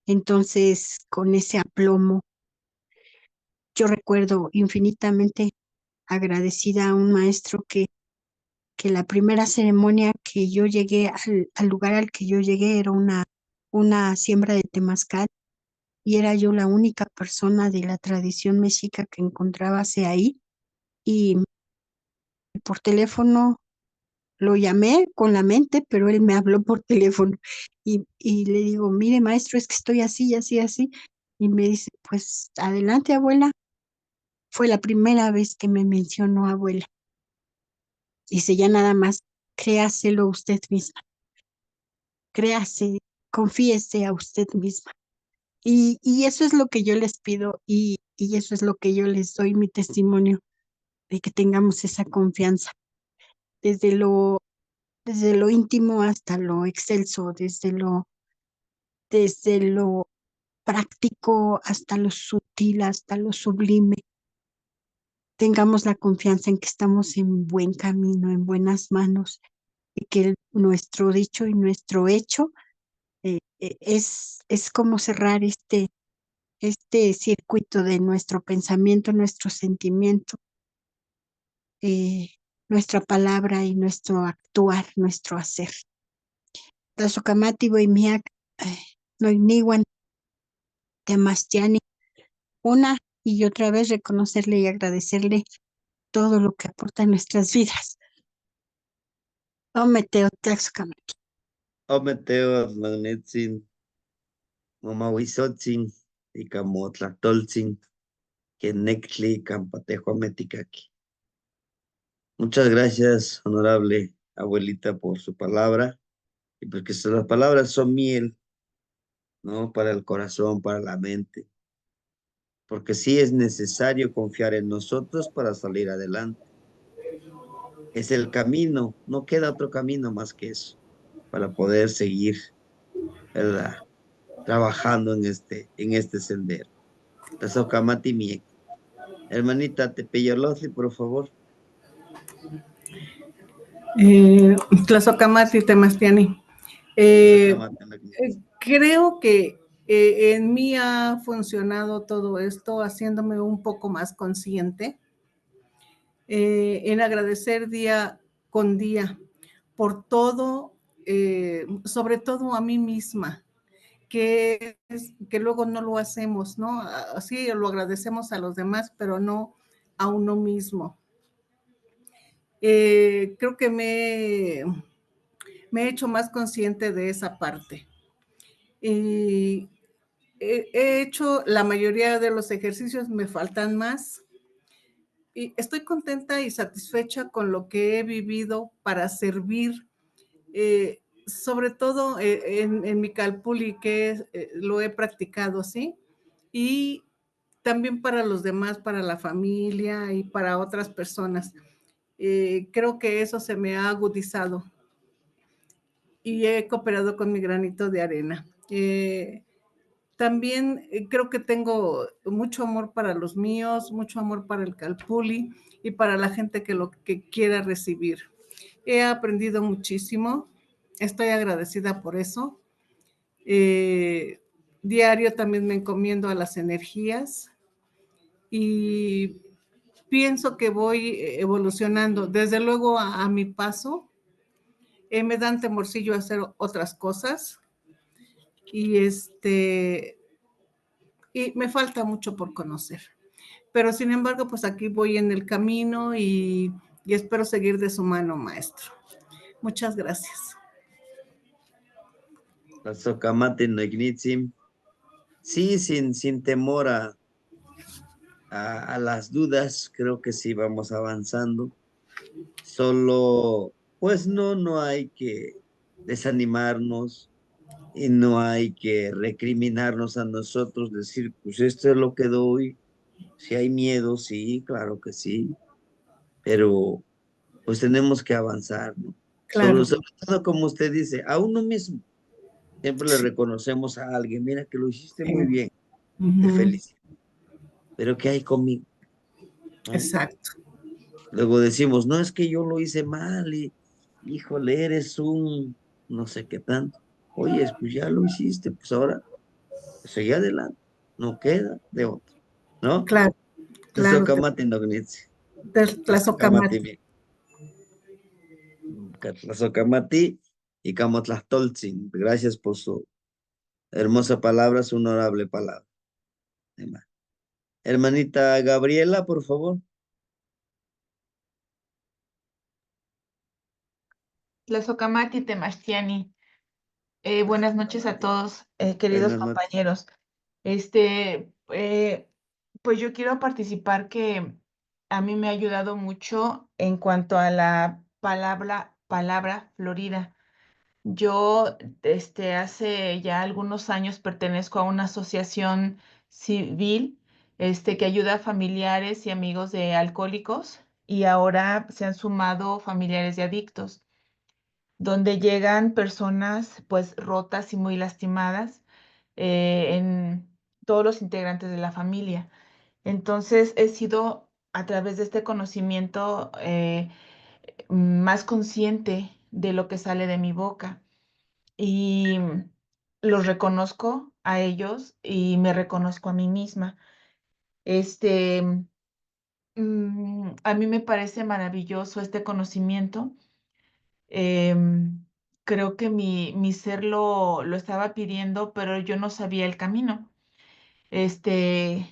Entonces, con ese aplomo, yo recuerdo infinitamente agradecida a un maestro que la primera ceremonia que yo llegué, al lugar al que yo llegué, era una siembra de temazcal, y era yo la única persona de la tradición mexica que encontrábase ahí, y por teléfono lo llamé con la mente, pero él me habló por teléfono, y le digo, mire maestro, es que estoy así, así, así, y me dice, pues adelante abuela. Fue la primera vez que me mencionó abuela. Dice, ya nada más, créaselo usted misma, créase, confíese a usted misma. Y eso es lo que yo les pido, y eso es lo que yo les doy mi testimonio, de que tengamos esa confianza, desde desde lo íntimo hasta lo excelso, desde lo práctico hasta lo sutil, hasta lo sublime. Tengamos la confianza en que estamos en buen camino, en buenas manos, y que nuestro dicho y nuestro hecho es como cerrar este circuito de nuestro pensamiento, nuestro sentimiento, nuestra palabra y nuestro actuar, nuestro hacer. Tlazohcamati Boimiac, Noiniwan, Temastiani, una y otra vez reconocerle y agradecerle todo lo que aporta en nuestras vidas. Ometeo Tlazohcamati. Ometeo, Magnetzin, Mamahuizotzin, Icamotlatoltzin, Kenectli, Campatejo, Meticaqui. Muchas gracias, honorable abuelita, por su palabra. Y porque las palabras son miel, ¿no? Para el corazón, para la mente. Porque sí es necesario confiar en nosotros para salir adelante. Es el camino, no queda otro camino más que eso, para poder seguir, ¿verdad? Trabajando en este sendero. La Socamati Miek. Hermanita Tepeyolotli, por favor. Tlazocamati Temastiani. Creo que en mí ha funcionado todo esto haciéndome un poco más consciente en agradecer día con día por todo, sobre todo a mí misma, que luego no lo hacemos, ¿no? Así lo agradecemos a los demás, pero no a uno mismo. Creo que me he hecho más consciente de esa parte. Y he hecho la mayoría de los ejercicios, me faltan más. Y estoy contenta y satisfecha con lo que he vivido para servir, sobre todo en mi Calpulli, que lo he practicado, ¿sí? Y también para los demás, para la familia y para otras personas. Creo que eso se me ha agudizado y he cooperado con mi granito de arena. También creo que tengo mucho amor para los míos, mucho amor para el Calpulli y para la gente que lo que quiera recibir. He aprendido muchísimo, estoy agradecida por eso. Diario también me encomiendo a las energías y pienso que voy evolucionando. Desde luego a mi paso, me dan temorcillo hacer otras cosas y y me falta mucho por conocer. Pero sin embargo, pues aquí voy en el camino y espero seguir de su mano, maestro. Muchas gracias. La Socamati Noignitsim. Sí, sin temor a las dudas, creo que sí vamos avanzando. Solo, pues no hay que desanimarnos y no hay que recriminarnos a nosotros, decir, pues esto es lo que doy. Si hay miedo, sí, claro que sí, pero pues tenemos que avanzar, ¿no? Claro. Sobre todo, como usted dice, a uno mismo. Siempre le reconocemos a alguien, mira que lo hiciste muy bien, te felicito. Pero ¿qué hay conmigo? ¿No? Exacto. Luego decimos, no, es que yo lo hice mal y, híjole, eres un no sé qué tanto. Oye, pues ya lo hiciste, pues ahora seguí adelante, no queda de otro, ¿no? Claro, claro. Tlazocamati Nognitzi. Tlazocamati. Tlazocamati y Camotlastoltzin. Gracias por su hermosa palabra, su honorable palabra. Hermanita Gabriela, por favor. Tlazocamati Temastiani. Buenas noches a todos, queridos Buenas noches. compañeros. Pues yo quiero participar que a mí me ha ayudado mucho en cuanto a la palabra Florida. Yo, hace ya algunos años pertenezco a una asociación civil, que ayuda a familiares y amigos de alcohólicos y ahora se han sumado familiares de adictos, donde llegan personas pues rotas y muy lastimadas en todos los integrantes de la familia. Entonces he sido a través de este conocimiento más consciente de lo que sale de mi boca y los reconozco a ellos y me reconozco a mí misma. A mí me parece maravilloso este conocimiento. Creo que mi ser lo estaba pidiendo, pero yo no sabía el camino. El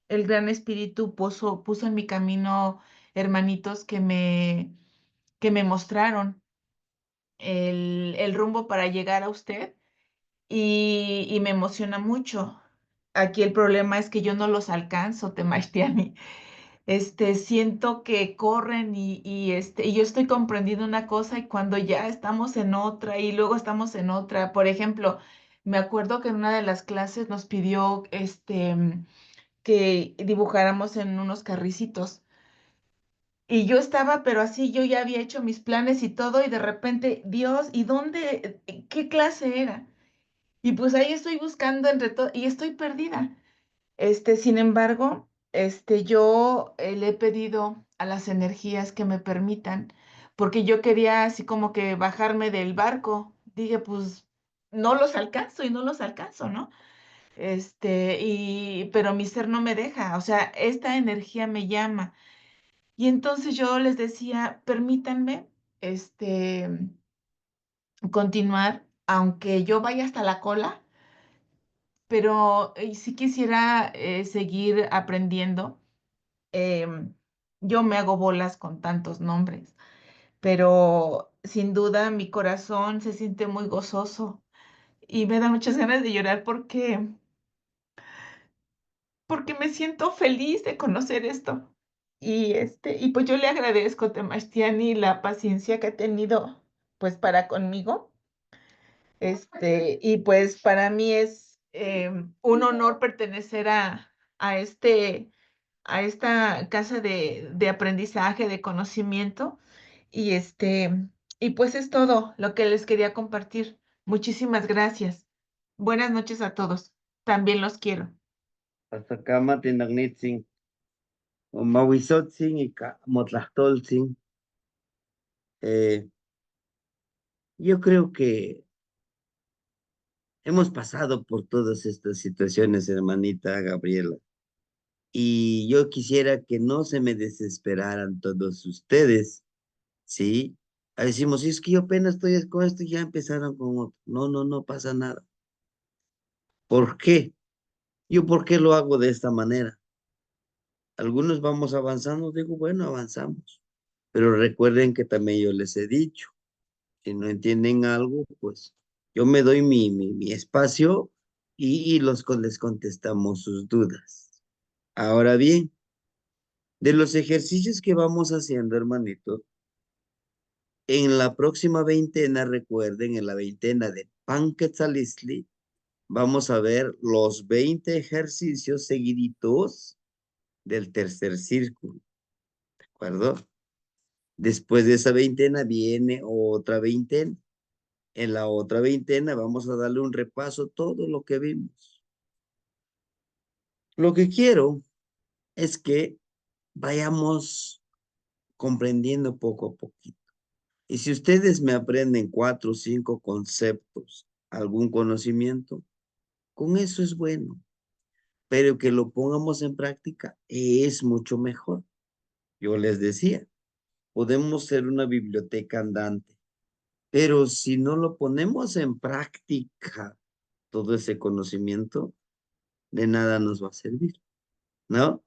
Gran Espíritu puso en mi camino hermanitos que me mostraron el rumbo para llegar a usted y me emociona mucho. Aquí el problema es que yo no los alcanzo, Temastiani. siento que corren y yo estoy comprendiendo una cosa y cuando ya estamos en otra y luego estamos en otra. Por ejemplo, me acuerdo que en una de las clases nos pidió que dibujáramos en unos carricitos. Y yo estaba, pero así, yo ya había hecho mis planes y todo, y de repente, Dios, ¿y dónde, qué clase era? Y pues ahí estoy buscando entre todo, y estoy perdida. Sin embargo, yo le he pedido a las energías que me permitan, porque yo quería así como que bajarme del barco. Dije, pues no los alcanzo y no los alcanzo, ¿no? Pero mi ser no me deja, o sea, esta energía me llama. Y entonces yo les decía, permítanme, continuar, aunque yo vaya hasta la cola, pero sí quisiera seguir aprendiendo. Yo me hago bolas con tantos nombres, pero sin duda mi corazón se siente muy gozoso y me da muchas ganas de llorar porque me siento feliz de conocer esto. Y pues yo le agradezco, Temastiani, la paciencia que ha tenido, pues, para conmigo. Y pues para mí es un honor pertenecer a este, a esta casa de aprendizaje, de conocimiento. Y y pues es todo lo que les quería compartir. Muchísimas gracias. Buenas noches a todos. También los quiero. Hasta acá, Matinagnitzin, o Mahuizotzin y Motlachtoltzin. Yo creo que hemos pasado por todas estas situaciones, hermanita Gabriela. Y yo quisiera que no se me desesperaran todos ustedes, ¿sí? Decimos, es que yo apenas estoy con esto y ya empezaron con otro. No, no, no pasa nada. ¿Por qué? Yo, ¿por qué lo hago de esta manera? Algunos vamos avanzando, digo, bueno, avanzamos. Pero recuerden que también yo les he dicho, si no entienden algo, pues yo me doy mi espacio y les contestamos sus dudas. Ahora bien, de los ejercicios que vamos haciendo, hermanito, en la próxima veintena, recuerden, en la veintena de Panquetzalistli, vamos a ver los 20 ejercicios seguiditos del tercer círculo, ¿de acuerdo? Después de esa veintena viene otra veintena. En la otra veintena vamos a darle un repaso a todo lo que vimos. Lo que quiero es que vayamos comprendiendo poco a poquito. Y si ustedes me aprenden 4 o 5 conceptos, algún conocimiento, con eso es bueno. Pero que lo pongamos en práctica es mucho mejor. Yo les decía, podemos ser una biblioteca andante, pero si no lo ponemos en práctica, todo ese conocimiento, de nada nos va a servir, ¿no?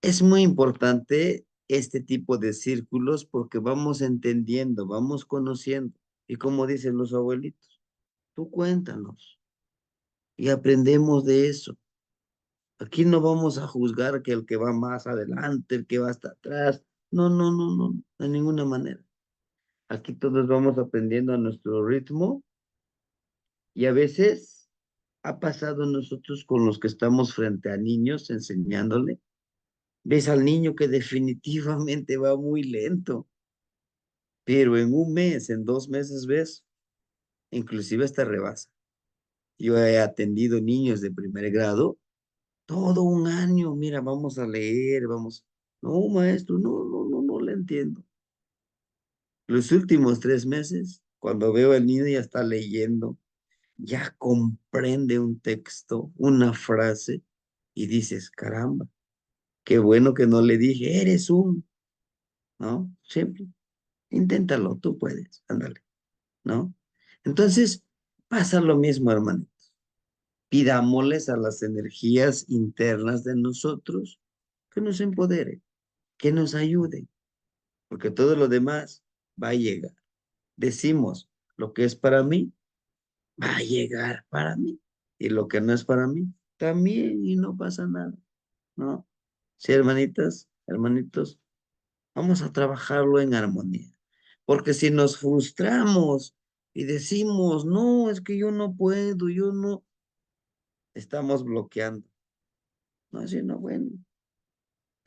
Es muy importante este tipo de círculos porque vamos entendiendo, vamos conociendo. Y como dicen los abuelitos, tú cuéntanos y aprendemos de eso. Aquí no vamos a juzgar que el que va más adelante, el que va hasta atrás. No, no, no, no, de ninguna manera. Aquí todos vamos aprendiendo a nuestro ritmo y a veces ha pasado nosotros con los que estamos frente a niños enseñándole. Ves al niño que definitivamente va muy lento, pero en un mes, en 2 meses ves, inclusive hasta rebasa. Yo he atendido niños de primer grado, todo un año, mira, vamos a leer, vamos. No, maestro, no, no, no, no le entiendo. Los últimos 3 meses, cuando veo al niño ya está leyendo, ya comprende un texto, una frase, y dices, caramba, qué bueno que no le dije, eres un, ¿no? Siempre, inténtalo, tú puedes, ándale, ¿no? Entonces, pasa lo mismo, hermanitos. Pidámosles a las energías internas de nosotros que nos empoderen, que nos ayuden, porque todo lo demás va a llegar. Decimos, lo que es para mí, va a llegar para mí. Y lo que no es para mí, también, y no pasa nada, ¿no? Sí, hermanitas, hermanitos, vamos a trabajarlo en armonía. Porque si nos frustramos y decimos, no, es que yo no puedo, yo no, estamos bloqueando. No, sino bueno,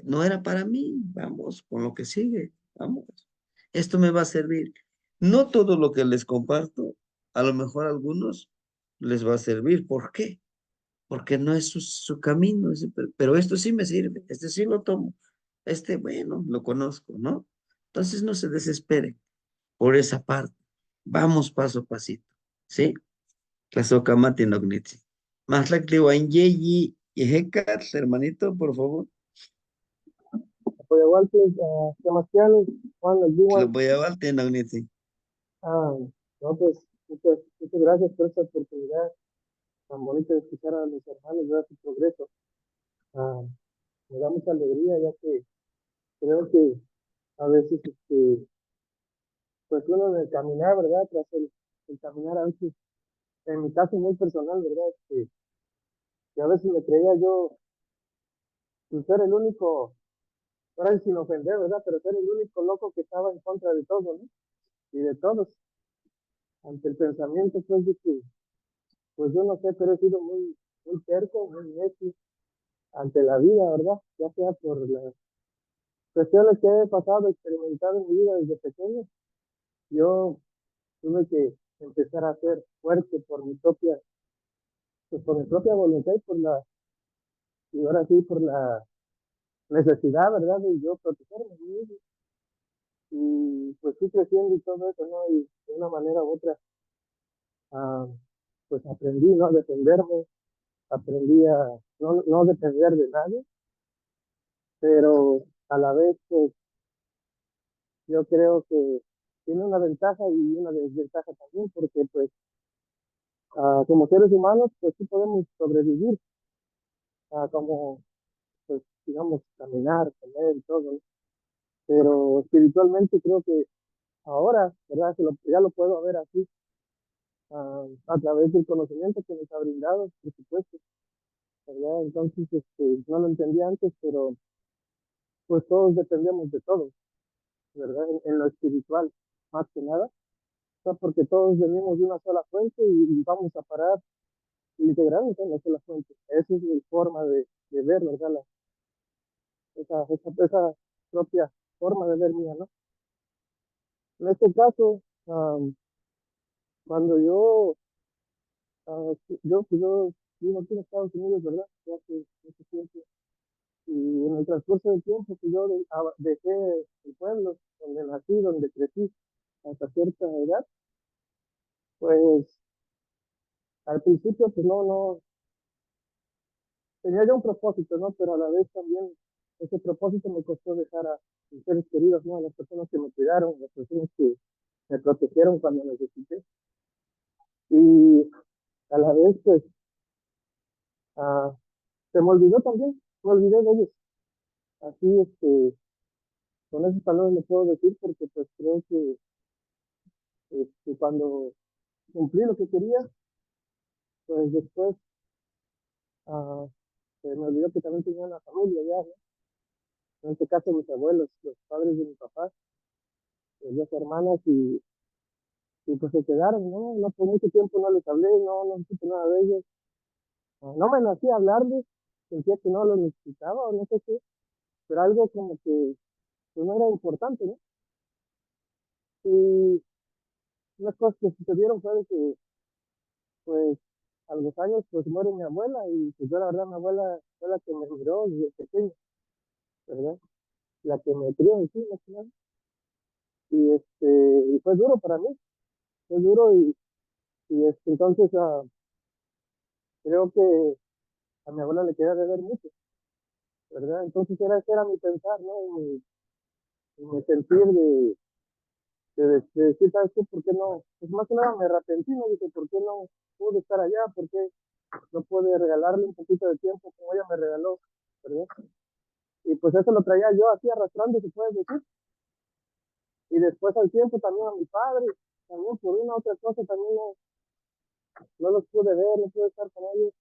no era para mí, vamos con lo que sigue, vamos. Esto me va a servir. No todo lo que les comparto, a lo mejor a algunos les va a servir. ¿Por qué? Porque no es su camino, pero esto sí me sirve, este sí lo tomo, este, bueno, lo conozco, ¿no? Entonces no se desesperen por esa parte. Vamos paso a pasito, ¿sí? Tlazokamati nognitzi. Más la yeyi y hekat, hermanito, por favor. Sebastián, Juan, les digo, Lo voy a valte nognitzi. no, pues, muchas gracias por esta oportunidad tan bonita de escuchar a mis hermanos, ver su progreso. Ah, me da mucha alegría, ya que creo que a veces, pues uno en el caminar, ¿verdad? Tras el caminar, a veces, en mi caso muy personal, ¿verdad? Que a veces me creía yo sin ser el único, ahora sin ofender, ¿verdad? Pero ser el único loco que estaba en contra de todo, ¿no? Y de todos, ante el pensamiento, pues, de que, pues yo no sé, pero he sido muy terco, muy necio ante la vida, ¿verdad? Ya sea por las cuestiones que he pasado, experimentado en mi vida desde pequeño, yo tuve que empezar a ser fuerte pues por mi propia voluntad y ahora sí por la necesidad, ¿verdad? De yo protegerme a mí mismo. Y pues fui creciendo y todo eso, ¿no? Y de una manera u otra, ah, pues aprendí, ¿no? A defenderme, aprendí a no depender de nadie, pero a la vez, pues yo creo que tiene una ventaja y una desventaja también, porque pues como seres humanos, pues sí podemos sobrevivir, como, pues digamos, caminar, comer y todo, ¿no? Pero espiritualmente creo que ahora, ¿verdad? Ya lo puedo ver así, a través del conocimiento que nos ha brindado, por supuesto, ¿verdad? Entonces, no lo entendía antes, pero pues todos dependemos de todos, ¿verdad? En lo espiritual, más que nada, o sea, porque todos venimos de una sola fuente y vamos a parar integralmente en una sola fuente. Esa es mi forma de ver, ¿verdad? Esa propia forma de ver mía, ¿no? En este caso, cuando yo vivo aquí en Estados Unidos, ¿verdad? Ya hace mucho tiempo. Y en el transcurso del tiempo que yo dejé el pueblo donde nací, donde crecí, hasta cierta edad, pues al principio pues no, tenía yo un propósito, ¿no? Pero a la vez también ese propósito me costó dejar a mis seres queridos, ¿no? A las personas que me cuidaron, las personas que me protegieron cuando necesité. Y a la vez pues ah, se me olvidó también, me olvidé de ellos. Así, con esas palabras le puedo decir porque pues creo que cuando cumplí lo que quería, pues después ah, se me olvidó que también tenía una familia ya, ¿no? En este caso mis abuelos, los padres de mi papá, dos hermanas y pues se quedaron, ¿no? No, por mucho tiempo no les hablé, no supe nada de ellos. No me nací a hablarles, sentía que no lo necesitaba o no sé qué, pero algo como que pues, no era importante, ¿no? Y unas cosas que sucedieron fue de que, pues, a los años, pues, muere mi abuela y pues yo la verdad, mi abuela fue la que me miró desde pequeño, ¿verdad? La que me crió en sí, más que nada. Y fue duro para mí, fue duro entonces creo que a mi abuela le quería deber mucho, ¿verdad? Entonces ese era mi pensar, ¿no? Y mi sentir de decir, ¿sabes qué? ¿Por qué no? Pues más que nada me arrepentí, me dije, ¿por qué no pude estar allá? ¿Por qué no pude regalarle un poquito de tiempo como ella me regaló, ¿verdad? Y pues eso lo traía yo así arrastrando, se puede decir. Y después al tiempo también a mi padre, también por una u otra cosa, también no los pude ver, no pude estar con ellos.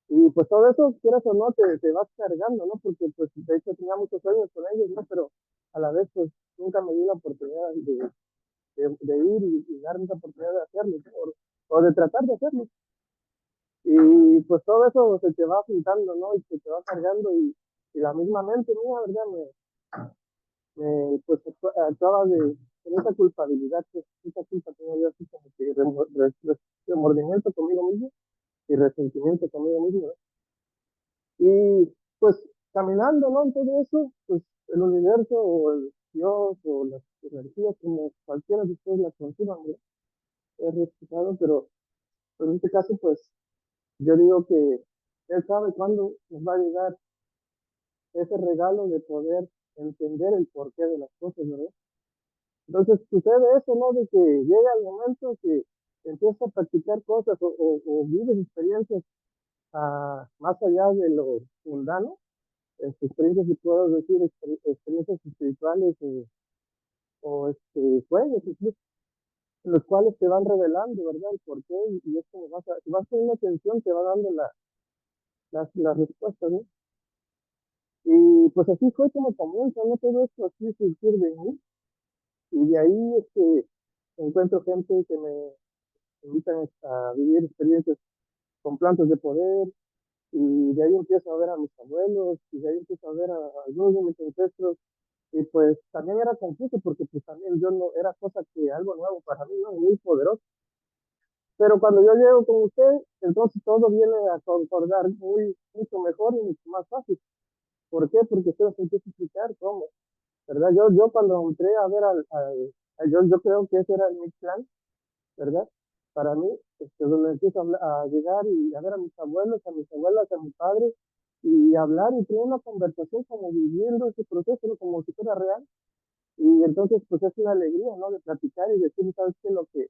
Y pues todo eso, quieras o no, te vas cargando, ¿no? Porque pues de hecho tenía muchos sueños con ellos, ¿no? Pero a la vez pues nunca me di la oportunidad de ir y darme esa oportunidad de hacerlo, ¿no? O de tratar de hacerlo. Y pues todo eso se te va juntando, ¿no? Y se te va cargando y la misma mente mía, ¿verdad? Pues actuaba con esa culpabilidad, que esa culpa tenía yo así como que remordimiento conmigo mismo y resentimiento conmigo mismo, ¿no? Y pues caminando, ¿no? En todo eso, pues el universo o el Dios o las energías, como cualquiera de ustedes la conciban, ¿no? Es respetado, pero pues, en este caso, pues yo digo que Él sabe cuándo nos va a llegar ese regalo de poder entender el porqué de las cosas, ¿verdad? Entonces sucede eso, ¿no? De que llega el momento que empiezas a practicar cosas o vives experiencias más allá de lo mundano, experiencias, si puedo decir, experiencias espirituales sueños, incluso, en los cuales te van revelando, ¿verdad? El porqué y es como si vas poniendo atención, te va dando las respuestas, ¿no? Y pues así fue como comienza, ¿no? Todo esto así surgir de mí. Y de ahí encuentro gente que me invitan a vivir experiencias con plantas de poder, y de ahí empiezo a ver a mis abuelos, y de ahí empiezo a ver a algunos de mis ancestros, y pues también era confuso porque pues también yo no, era cosa que algo nuevo para mí, ¿no? Muy poderoso. Pero cuando yo llego con usted, entonces todo viene a concordar mucho mejor y mucho más fácil. ¿Por qué? Porque usted nos empieza a explicar cómo, ¿verdad? Yo cuando entré a ver yo creo que ese era mi plan, ¿verdad? Para mí, donde empiezo a llegar y a ver a mis abuelos, a mis abuelas, a mi padre, y hablar y tener una conversación como viviendo ese proceso, ¿no? Como si fuera real. Y entonces, pues es una alegría, ¿no? De platicar y decir, ¿sabes qué? Lo que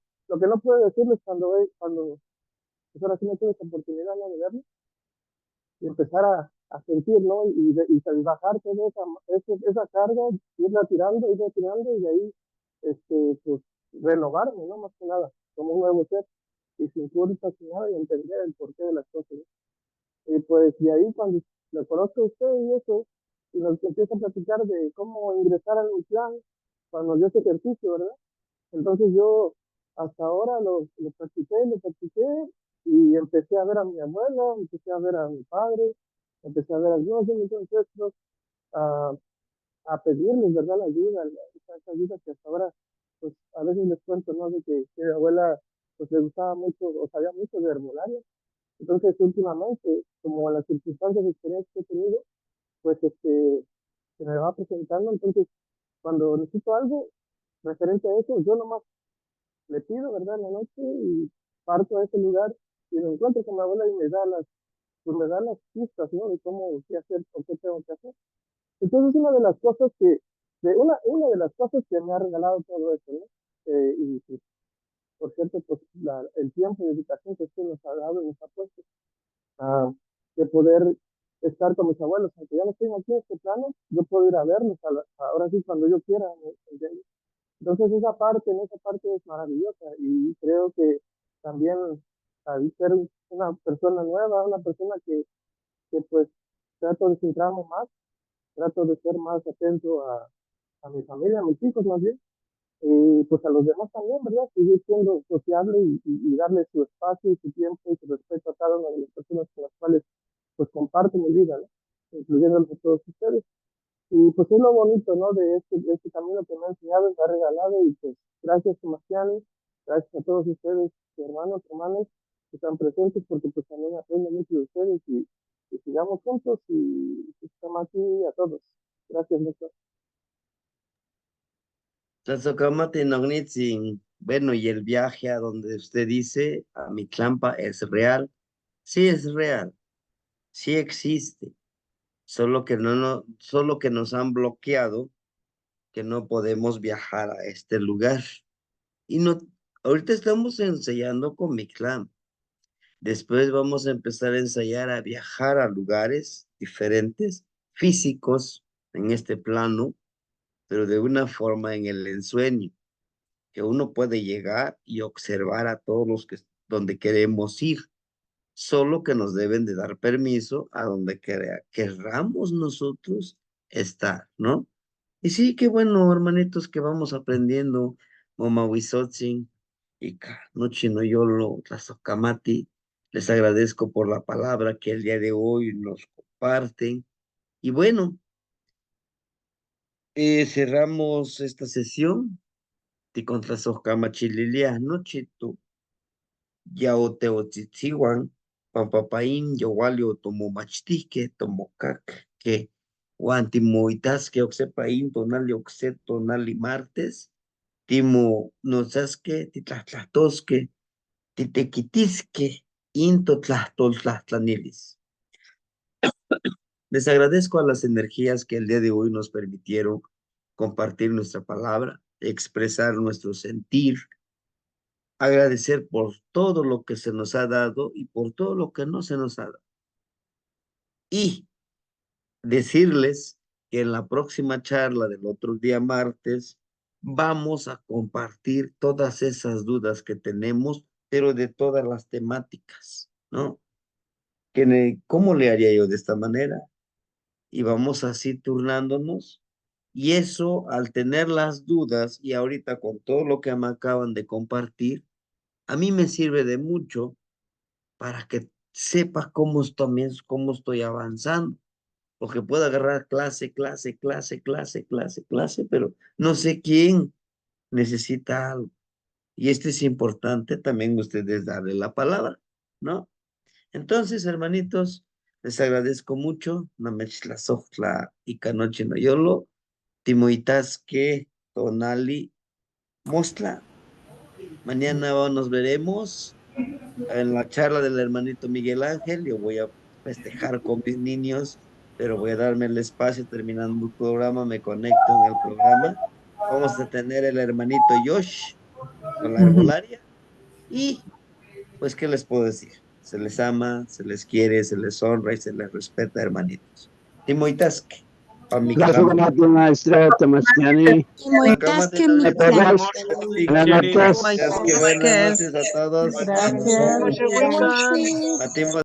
no puedo decirles cuando pues ahora sí no tuve esa oportunidad, ¿no? De verlo y empezar a sentir, ¿no? Y bajar toda esa carga, irla tirando y de ahí, pues, renovarme, ¿no? Más que nada, como un nuevo ser y sin culpa, sin nada, y entender el porqué de las cosas, ¿no? Y pues de ahí cuando lo conozco a usted y eso, y nos empieza a platicar de cómo ingresar al plan, cuando nos dio ese ejercicio, ¿verdad? Entonces yo hasta ahora lo practiqué y empecé a ver a mi abuela, empecé a ver a mi padre, empecé a ver a algunos de mis ancestros, a, a pedirles, ¿verdad? La ayuda, esa ayuda que hasta ahora, pues a veces les cuento, ¿no? De que mi abuela, pues le gustaba mucho o sabía mucho de herbolaria. Entonces últimamente, como las circunstancias y experiencias que he tenido, pues se me va presentando. Entonces cuando necesito algo referente a eso, yo nomás le pido, ¿verdad? En la noche y parto a ese lugar y me encuentro con mi abuela y pues me da las pistas, ¿no? De cómo, qué hacer o qué tengo que hacer. Entonces, una de las cosas que me ha regalado todo esto, ¿no? Y por cierto, pues el tiempo y dedicación que usted nos ha dado y nos ha puesto, ah, de poder estar con mis abuelos, aunque ya no estoy aquí en este plano, yo puedo ir a verlos ahora sí cuando yo quiera, ¿me entiendes? Entonces en esa parte es maravillosa y creo que también al ser una persona nueva, una persona que pues trato de centrarme más, trato de ser más atento a mi familia, a mis hijos más bien, y pues a los demás también, ¿verdad? Seguir siendo sociable y darle su espacio y su tiempo y su respeto a cada una de las personas con las cuales pues comparto mi vida, ¿no? Incluyendo a todos ustedes. Y pues es lo bonito, ¿no? De este camino que me ha enseñado, me ha regalado. Y pues gracias, Sebastián. Gracias a todos ustedes, hermanos, hermanas, que están presentes, porque pues también aprendo mucho de ustedes y sigamos juntos y estamos aquí a todos. Gracias, doctor. Tlazohcamati Nognitzin. Bueno, y el viaje a donde usted dice, a Mictlampa, ¿es real? Sí, es real. Sí existe. Solo que nos han bloqueado, que no podemos viajar a este lugar. Y no, ahorita estamos ensayando con Mictlán. Después vamos a empezar a ensayar a viajar a lugares diferentes, físicos, en este plano, pero de una forma en el ensueño, que uno puede llegar y observar a todos los que donde queremos ir. solo que nos deben de dar permiso a donde querramos nosotros estar, ¿no? Y sí, qué bueno, hermanitos, que vamos aprendiendo, Momawizotzin, y Nochinoyolo, Tlazocamati. Les agradezco por la palabra que el día de hoy nos comparten. Y bueno, cerramos esta sesión. Ticontlazocamachililia, noche tu. Yaoteotzitzihuan, pampapaín, yowalio tomomachtique, tomocac, que guantimoitasque, oxepaín, tonali oxe, tonali martes, timo nosasque, titlahtosque, titequitisque, into tlahtoltlahtanilis. Les agradezco a las energías que el día de hoy nos permitieron compartir nuestra palabra, expresar nuestro sentir, agradecer por todo lo que se nos ha dado y por todo lo que no se nos ha dado. Y decirles que en la próxima charla del otro día martes vamos a compartir todas esas dudas que tenemos, pero de todas las temáticas, ¿no? ¿Cómo le haría yo de esta manera? Y vamos así turnándonos. Y eso, al tener las dudas y ahorita con todo lo que me acaban de compartir, a mí me sirve de mucho para que sepa cómo estoy avanzando, porque puedo agarrar clase, pero no sé quién necesita algo. Y esto es importante también ustedes darle la palabra, ¿no? Entonces, hermanitos, les agradezco mucho. Namechtlazojtla y Canoche Noyolo, Timoitasque, Tonali, Mostla. Mañana nos veremos en la charla del hermanito Miguel Ángel. Yo voy a festejar con mis niños, pero voy a darme el espacio terminando el programa, me conecto en el programa. Vamos a tener el hermanito Josh con la herbolaria y pues, ¿qué les puedo decir? Se les ama, se les quiere, se les honra y se les respeta, hermanitos. Timoitasque. Gracias, maestra Tamastiani. Timoitasque, Buenas noches. Buenas noches a todos. Gracias. Matimos